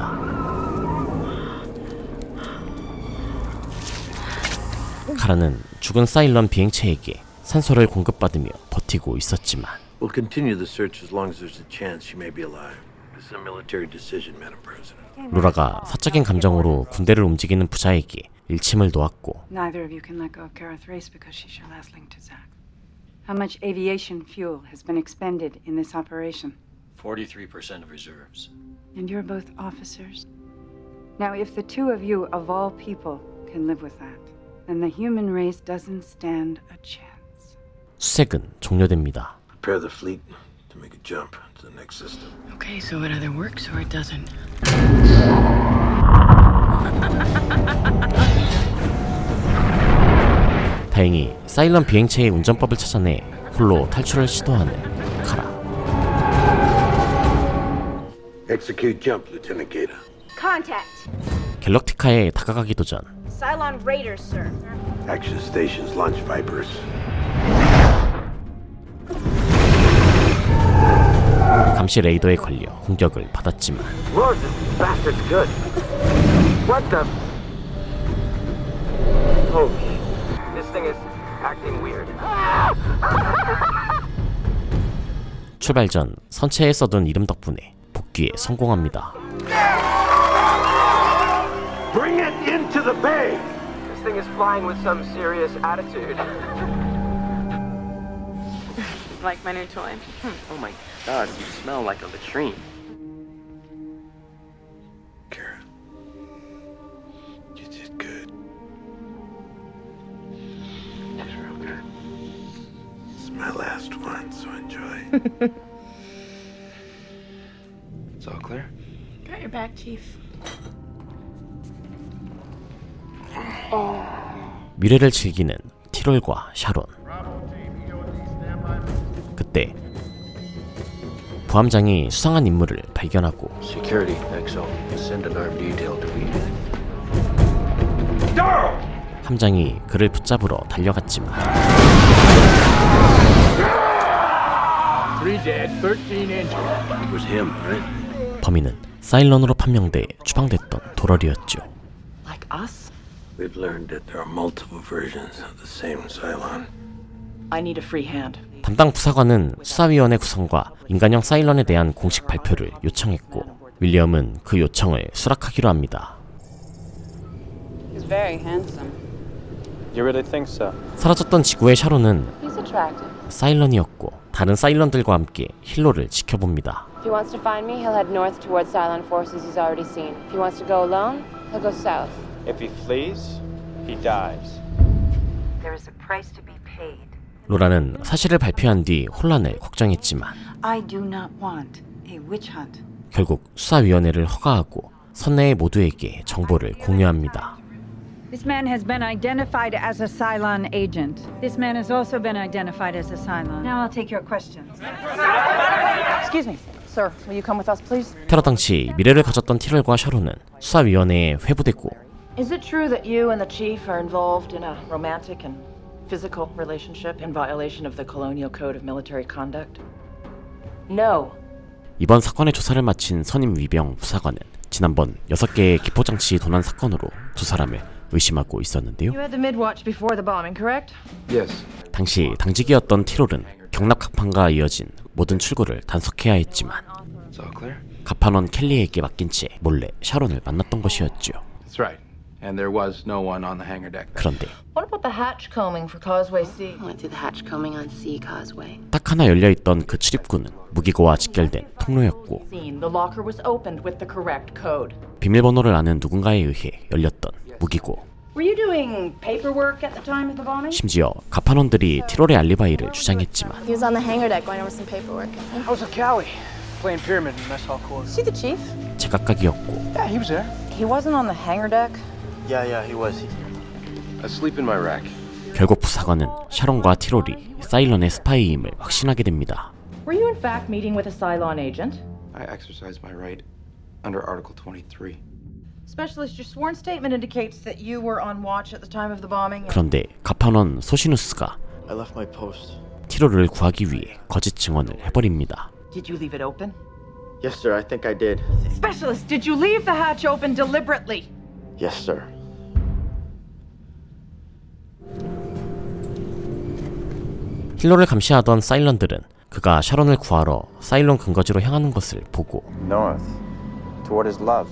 카라는 죽은 사일런 비행체에게 산소를 공급받으며 버티고 있었지만 We'll continue the search as long as there's a chance she may be alive. This is a military decision, Madam President. 로라가 사적인 감정으로 군대를 움직이는 부자에게 일침을 놓았고 Neither of you can let go of Kara Thrace because she's your last link to Zach. How much aviation fuel has been expended in this operation? 43% of reserves. And you're both officers. Now, if the two of you, of all people, can live with that, then the human race doesn't stand a chance. 수색은 종료됩니다. Prepare the fleet to make a jump to the next system. Okay, so it either works or it doesn't. 다행히 사일런 비행체의 운전법을 찾아내 홀로 탈출을 시도하는 카라. Execute jump, Lieutenant Gator. Contact. 갤럭티카에 다가가기도 전 Cylon Raiders, sir. Action stations, launch Vipers. 감시 레이더에 걸려 공격을 받았지만 Lord, this bastard's good. What the? Oh, this thing is acting weird. 출발 전 선체에 써둔 이름 덕분에 복귀에 성공합니다. Bring it into the bay! This thing is flying with some serious attitude. Like my new toy? Oh my god, you smell like a latrine. Kara, you did good. It's real good. It's my last one, so enjoy. It's all clear? Got your back, Chief. 미래를 즐기는 티롤과 샤론. 그때 부함장이 수상한 인물을 발견하고 Security, XO. Send an armed detail to me. 함장이 그를 붙잡으러 달려갔지만 3 dead, 13 injured. It was him, right? 범인은 사일런으로 판명돼 추방됐던 도럴이었죠. Like us? We've learned that there are multiple versions of the same Cylon. I need a free hand. 담당 부사관은 수사위원회 구성과 인간형 사일런에 대한 공식 발표를 요청했고 윌리엄은 그 요청을 수락하기로 합니다. He's very handsome. You really think so? 사라졌던 지구의 샤론은 He's attractive. 사일런이었고 다른 사일런들과 함께 힐로를 지켜봅니다. If he wants to find me, he'll head north towards Cylon forces he's already seen. If he wants to go alone, he'll go south. If he flees, he dies. There is a price to be paid. 로라는 사실을 발표한 뒤 혼란을 걱정했지만 I do not want a witch hunt. 결국 수사위원회를 허가하고 선내의 모두에게 정보를 공유합니다. This man has been identified as a Cylon agent. This man has also been identified as a Cylon. Now I'll take your questions. Excuse me, sir. Will you come with us, please? 테러 당시 미래를 가졌던 티럴과 샤론은 수사위원회에 회부됐고 Is it true that you and the chief are involved in a romantic and physical relationship in violation of the Colonial Code of Military Conduct? No. 이번 사건의 조사를 마친 선임 위병 부사관은 지난번 6개의 기포장치 도난 사건으로 두 사람을 의심하고 있었는데요. You had the mid-watch before the bombing, correct? Yes. 당시 당직이었던 티롤은 경납 각판과 이어진 모든 출구를 단속해야 했지만 It's all clear? 갑판원 켈리에게 맡긴 채 몰래 샤론을 만났던 것이었죠. That's right. And there was no one on the hangar deck. 그런데 What about the hatch combing for Causeway C? I went through the hatch combing on C Causeway. 딱 하나 열려있던 그 출입구는 무기고와 직결된 통로였고 The locker was opened with the correct code. 비밀번호를 아는 누군가에 의해 열렸던 무기고. Were you doing paperwork at the time of the bombing? 심지어 갑판원들이 티롤의 알리바이를 주장했지만 He was on the hangar deck going over some paperwork. I was at Cali, playing pyramid in mess hall quarters. See the chief? 제각각이었고 Yeah, he was there. He wasn't on the hangar deck. Yeah, he was. Asleep in my rack. 결국 부사관은 샤론과 티롤이 사일런의 스파이임을 확신하게 됩니다. Were you in fact meeting with a Cylon agent? I exercised my right under Article 23. Specialist, your sworn statement indicates that you were on watch at the time of the bombing. 그런데 갑판원 소시누스가 I left my post. 티롤을 구하기 위해 거짓 증언을 해버립니다. Did you leave it open? Yes, sir. I think I did. Specialist, did you leave the hatch open deliberately? Yes, sir. 힐로를 감시하던 사일런들은 그가 샤론을 구하러 사일론 근거지로 향하는 것을 보고 North. Toward his love.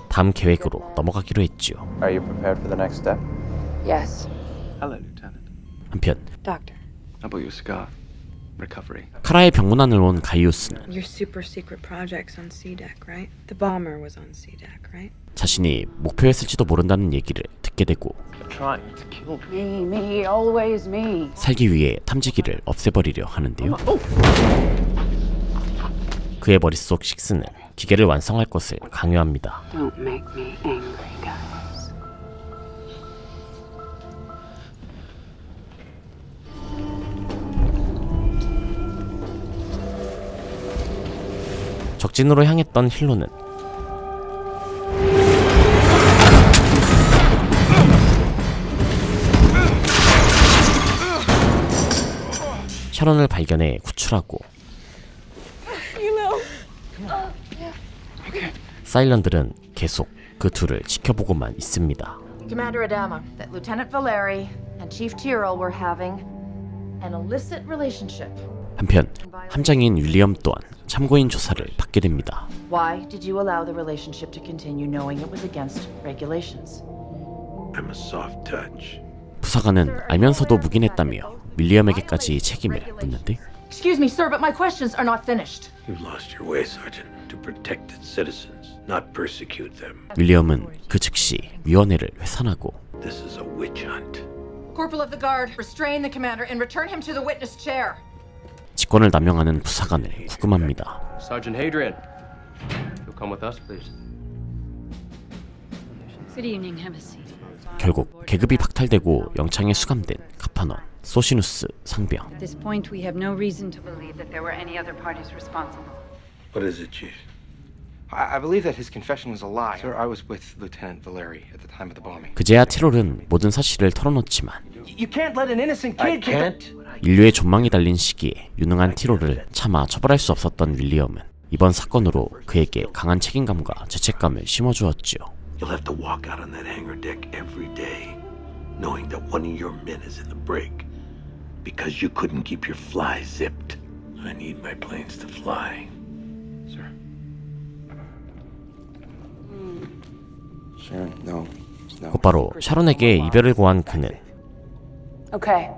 다음 계획으로 넘어가기로 했죠. Are you prepared for the next step? Yes. Hello, Lieutenant. 한편 Doctor. How about your scar? Recovery. 카라의 병문안을 온 가이오스는 Your super secret project's on C deck, right? The bomber was on C deck, right? 자신이 목표였을지도 모른다는 얘기를 듣게 잊게 되고 Trying to kill me. Me, always me. 살기 위해 탐지기를 없애버리려 하는데요. 그의 머릿속 식스는 기계를 완성할 것을 강요합니다. Don't make me angry, guys. 적진으로 향했던 힐로는 샤론을 발견해 구출하고 사일런들은 계속 그 둘을 지켜보고만 있습니다. Commander Adama, that Lieutenant Valeri and Chief Tyrrell were having an illicit relationship. 한편 함장인 윌리엄 또한 참고인 조사를 받게 됩니다. Why did you allow the relationship to continue knowing it was against regulations? I'm a soft touch. 부사관은 알면서도 묵인했다며 윌리엄에게까지 책임을 묻는데 Excuse me, sir, but my questions are not finished. You've lost your way, Sergeant. To protect its citizens, not persecute them. 윌리엄은 그 즉시 위원회를 회산하고 This is a witch hunt. Corporal of the Guard, restrain the commander and return him to the witness chair. 직권을 남용하는 부사관을 구금합니다. Sergeant Hadrian, you'll come with us, please. Good evening, have a seat. 결국 계급이 박탈되고 영창에 수감된 카파논, 소시누스 상병. At this point, we have no reason to believe that there were any other parties responsible. What is it, Chief? I believe that his confession was a lie. Sir, I was with Lieutenant Valeri at the time of the bombing. 그제야 티롤은 모든 사실을 털어놓지만 You can't let an innocent kid. I can't. 인류의 존망이 달린 시기에 유능한 티롤을 차마 처벌할 수 없었던 윌리엄은 이번 사건으로 그에게 강한 책임감과 죄책감을 심어주었지요. You'll have to walk out on that hangar deck every day, knowing that one of your men is in the brig, because you couldn't keep your fly zipped. I need my planes to fly. Sir. Sharon, no. 곧바로 샤론에게 이별을 고한 그는 Okay,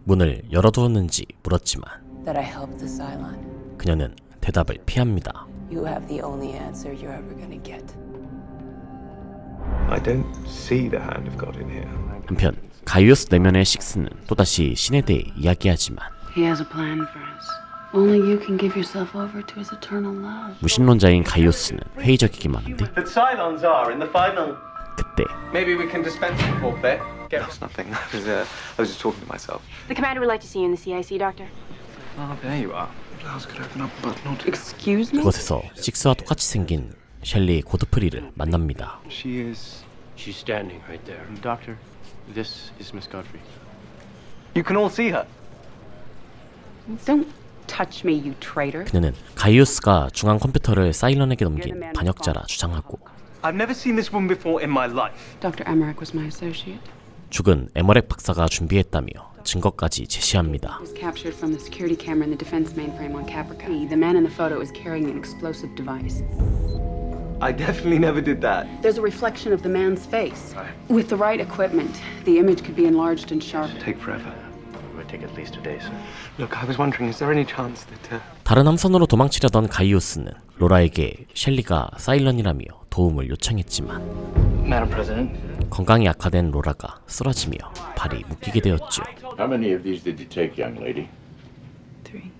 문을 열어두었는지 물었지만 that I helped the Cylon. 그녀는 대답을 피합니다. You have the only answer you're ever gonna get. I don't see the hand of God in here. 한편 가이오스 내면의 식스는 또다시 신에 대해 이야기하지만 He has a plan for us. Only you can give yourself over to his eternal love. 무신론자인 가이오스는 회의적이기만 한데 The Cylons are in the final. 그때 Maybe we can dispense with both there. That's nothing. I was just talking to myself. The commander would like to see you in the CIC, Doctor. Oh, there you are. Blouse could open up, but not. Excuse me? 그곳에서 식스와 똑같이 생긴 셸리 고드프리를 만납니다. She is. She's standing right there. Doctor, this is Miss Godfrey. You can all see her. Don't touch me, you traitor. 그녀는 가이오스가 중앙 컴퓨터를 사일런에게 넘긴 반역자라 주장하고 I've never seen this woman before in my life. Dr. Emmerich was my associate. 죽은 에머렉 박사가 준비했다며 증거까지 제시합니다. Was captured from the security camera in the defense mainframe on Caprica. The man in the photo is carrying an explosive device. I definitely never did that. There's a reflection of the man's face. With the right equipment, the image could be enlarged and sharpened. Take forever. It would take at least 2 days. Look, I was wondering, is there any chance that? 다른 함선으로 도망치려던 가이오스는 로라에게 셸리가 사일런이라며 도움을 요청했지만 Madam President. 건강이 악화된 로라가 쓰러지며 발이 묶이게 되었죠. How many of these did you take, young lady? 3.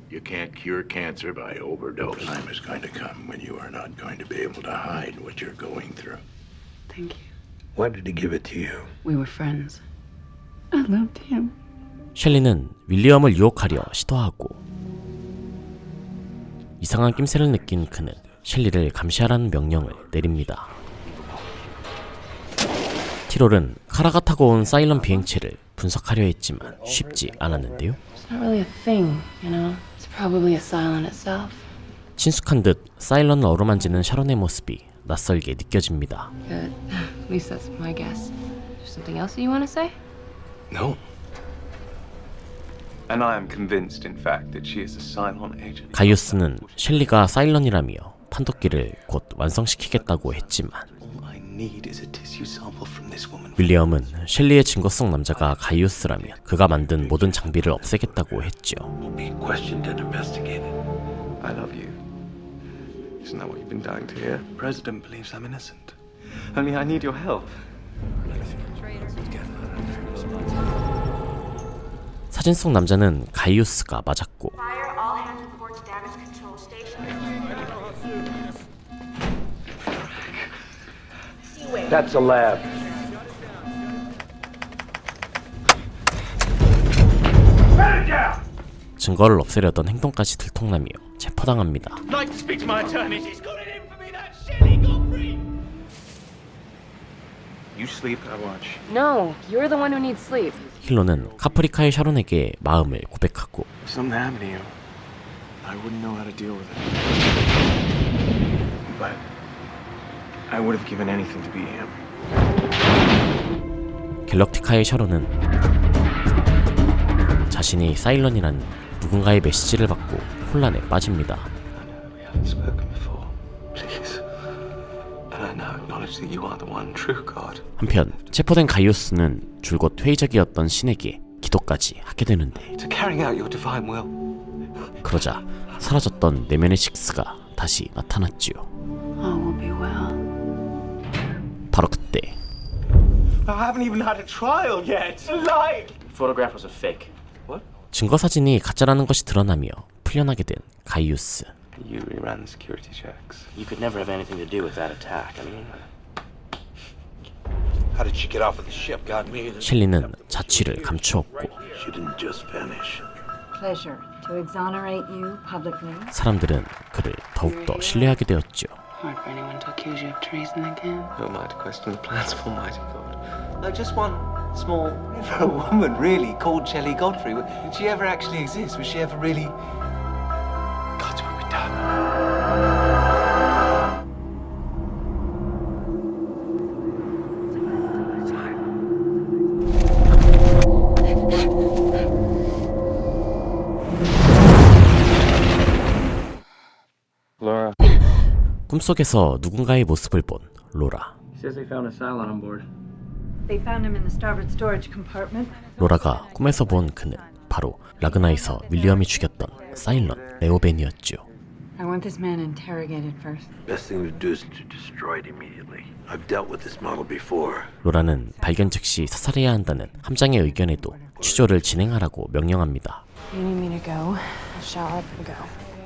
You can't cure cancer by overdose. The time is going to come when you are not going to be able to hide what you're going through. Thank you. Why did he give it to you? We were friends. I loved him. 셸리는 윌리엄을 유혹하려 시도하고 이상한 낌새를 느낀 그는 셸리를 감시하라는 명령을 내립니다. 티롤은 카라가 타고 온 사일런 비행체를 분석하려 했지만 쉽지 않았는데요. It's not really a thing, you know. It's probably a Cylon itself. 친숙한 듯 사일런을 어루만지는 샤론의 모습이 낯설게 느껴집니다. Good. At least that's my guess. Is there something else you want to say? No. And I am convinced, in fact, that she is a Cylon agent. 가이오스는 셸리가 사일런이라며 판독기를 곧 완성시키겠다고 했지만 윌리엄은 셸리의 증거성 남자가 가이오스라면 그가 만든 모든 장비를 없애겠다고 했죠. I love you. Isn't that what you've been dying to hear? The President believes I'm innocent. Only I need your help. 사진 속 남자는 가이우스가 맞았고 That's a lab. 증거를 없애려던 행동까지 들통나며 체포당합니다. Like to speak to my attorneys. He's got it in for me, that Shelley Godfrey. You sleep, I watch. No, you're the one who needs sleep. 힐로는 카프리카의 샤론에게 마음을 고백하고 If something happened to you, I wouldn't know how to deal with it. But I would have given anything to be him. 갤럭티카의 샤론은 자신이 사일런이라는 누군가의 메시지를 받고 혼란에 빠집니다. 한편 체포된 가이오스는 줄곧 회의적이었던 신에게 기도까지 하게 되는데 그러자 사라졌던 내면의 식스가 다시 나타났지요. 바로 그때 I haven't even had a trial yet. Like. The photograph was a fake. What? 증거 사진이 가짜라는 것이 드러나며 풀려나게 된 가이우스. You ran the security checks. You could never have anything to do with that attack. I mean, How did she get off of the ship? Got me. 셸리는 자취를 감추었고 She didn't just vanish. Pleasure to exonerate you publicly. 사람들은 그를 더욱더 신뢰하게 되었죠. Hard for anyone to accuse you of treason again. Who am I to question the plans of Almighty God? No, just one small. For a woman, really, called Shelley Godfrey. Did she ever actually exist? Was she ever really? God's will be done. Laura. 꿈속에서 누군가의 모습을 본 로라. He says they found a Cylon on board. They found him in the starboard storage compartment. 로라가 꿈에서 본 그는 바로 라그나에서 윌리엄이 죽였던 사일런 레오벤이었죠. I want this man interrogated first. Best thing to do is to destroy it immediately. I've dealt with this model before. 로라는 발견 즉시 사살해야 한다는 함장의 의견에도 취조를 진행하라고 명령합니다. You need me to go. I'll shower up and go.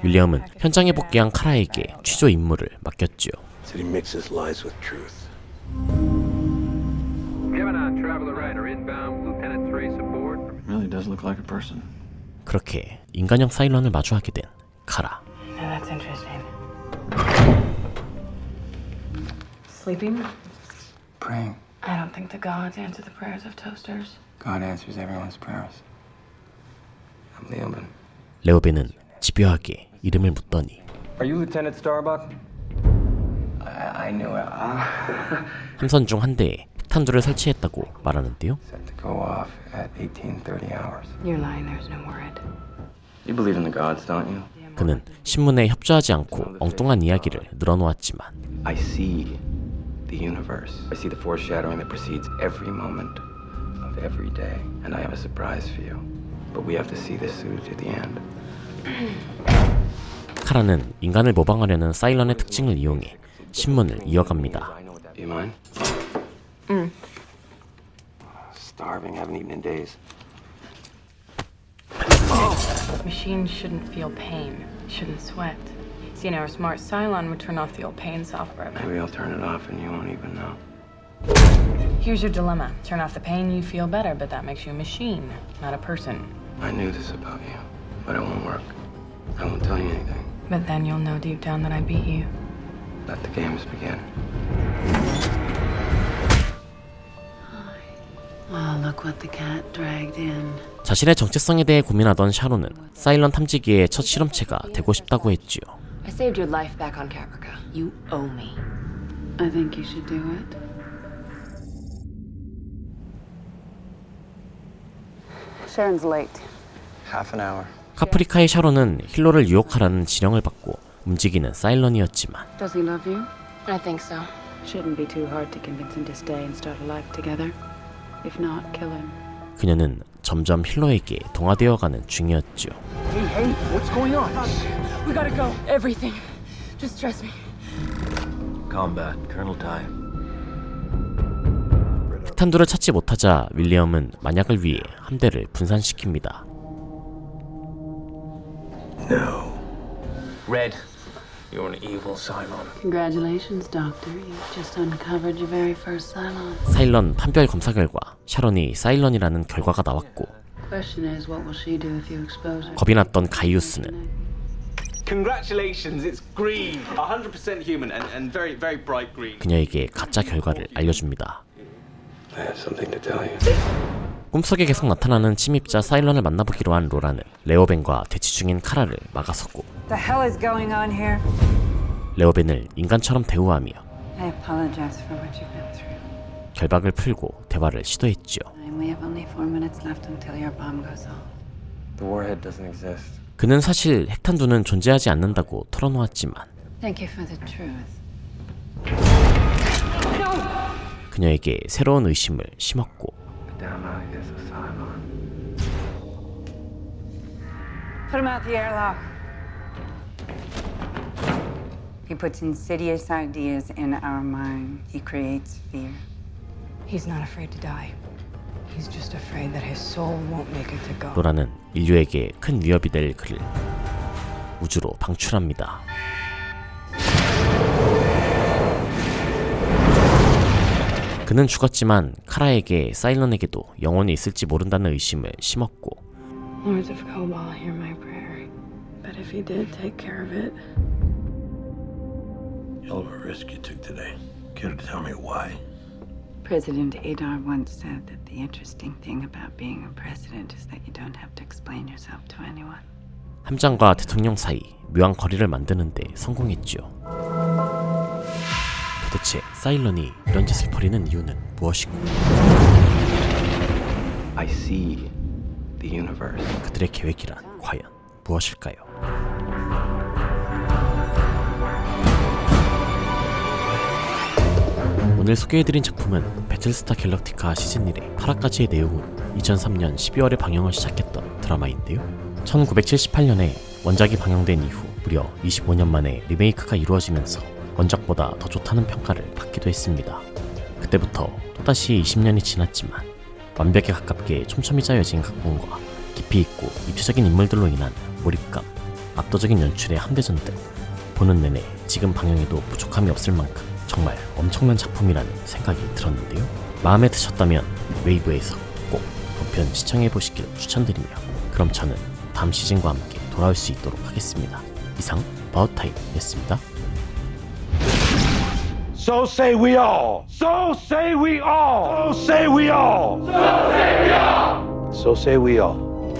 윌리엄은 현장에 복귀한 카라에게 취조 임무를 맡겼죠. Said he mixes lies with truth. Gemini, traveler Ryder inbound, Lieutenant Trace aboard. Really does look like a person. 그렇게 인간형 사일런을 마주하게 된 카라. Now that's interesting. Sleeping? Praying. I don't think the gods answer the prayers of toasters. God answers everyone's prayers. I'm Leoman. 레오벤은 집요하게 이름을 묻더니 Are you Lieutenant Starbuck? I knew it. 함선 중 한 대에 핵탄두를 설치했다고 말하는데요. Set to go off at 1830 hours. You're lying, there's no word. You believe in the gods, don't you? 그는 신문에 협조하지 않고 엉뚱한 이야기를 늘어놓았지만 I see the universe. I see the foreshadowing that precedes every moment of every day. And I have a surprise for you. But we have to see this through to the end. 카라는 인간을 모방하려는 사일런의 특징을 이용해 신문을 이어갑니다. Do you mind? Starving, haven't eaten in days. Machines shouldn't feel pain, shouldn't sweat. See, now a smart Cylon would turn off the old pain software. Maybe I'll turn it off and you won't even know. Here's your dilemma. Turn off the pain, you feel better, but that makes you a machine, not a person. I knew this about you, but it won't work. I won't tell you anything. But then you'll know deep down that I beat you. Let the games begin. Oh, look what the cat dragged in. 자신의 정체성에 대해 고민하던 샤론은 사일런 탐지기의 첫 실험체가 되고 싶다고 했지요. I saved your life back on Caprica. You owe me. I think you should do it. Sharon's late. Half an hour. 카프리카의 샤론은 힐로를 유혹하라는 지령을 받고 움직이는 사일런이었지만 Does he love you? I think so. Shouldn't be too hard to convince him to stay and start a life together. If not, kill him. 그녀는 점점 힐로에게 동화되어가는 중이었죠. Hey, hey, what's going on? We gotta go. Everything. Just trust me. Combat, Colonel Ty. 핵탄두를 찾지 못하자 윌리엄은 만약을 위해 함대를 분산시킵니다. No. Red, you're an evil Cylon. Congratulations, Doctor. You've just uncovered your very first Cylon. 사일런 판별 검사 결과 샤론이 사일런이라는 결과가 나왔고 Question is, what will she do if you expose her? 겁이 났던 가이우스는 Congratulations, it's green. 100% human and very, very bright green. 그녀에게 가짜 결과를 알려줍니다. I have something to tell you. 꿈속에 계속 나타나는 침입자 사일런을 만나보기로 한 로라는 레오벤과 대치 중인 카라를 막아섰고 The hell is going on here? 레오벤을 인간처럼 대우하며 I apologize for what you've been through. 결박을 풀고 대화를 시도했죠. We have only 4 minutes left until your bomb goes off. The warhead doesn't exist. 그는 사실 핵탄두는 존재하지 않는다고 털어놓았지만 Thank you for the truth. 그녀에게 새로운 의심을 심었고 Adama is a Cylon. Put him out the airlock. He puts insidious ideas in our minds. He creates fear. He's not afraid to die. He's just afraid that his soul won't make it to God. 로라는 인류에게 큰 위협이 될 그를 우주로 방출합니다. 그는 죽었지만 카라에게 사일런에게도 영혼이 있을지 모른다는 의심을 심었고 Lords of Cobol, hear my prayer. But if you did take care of it, Hell of a risk you took today. Care to tell me why? President Adar once said that the interesting thing about being a president is that you don't have to explain yourself to anyone. 함장과 대통령 사이 묘한 거리를 만드는데 성공했죠. 도대체 사일런이 이런 짓을 벌이는 이유는 무엇인가? I see the universe. 그들의 계획이란 과연 무엇일까요? 오늘 소개해드린 작품은 배틀스타 갤럭티카 시즌 1의 8화까지의 내용으로 2003년 12월에 방영을 시작했던 드라마인데요. 1978년에 원작이 방영된 이후 무려 25년 만에 리메이크가 이루어지면서 원작보다 더 좋다는 평가를 받기도 했습니다. 그때부터 또다시 20년이 지났지만 완벽에 가깝게 촘촘히 짜여진 각본과 깊이 있고 입체적인 인물들로 인한 몰입감, 압도적인 연출의 함대전 등 보는 내내 지금 방영에도 부족함이 없을 만큼 정말 엄청난 작품이라는 생각이 들었는데요. 마음에 드셨다면 웨이브에서 꼭 본편 시청해보시길 추천드리며 그럼 저는 다음 시즌과 함께 돌아올 수 있도록 하겠습니다. 이상 바우타임이었습니다. So say we all. So say we all. So say we all. So say we all. So say we all.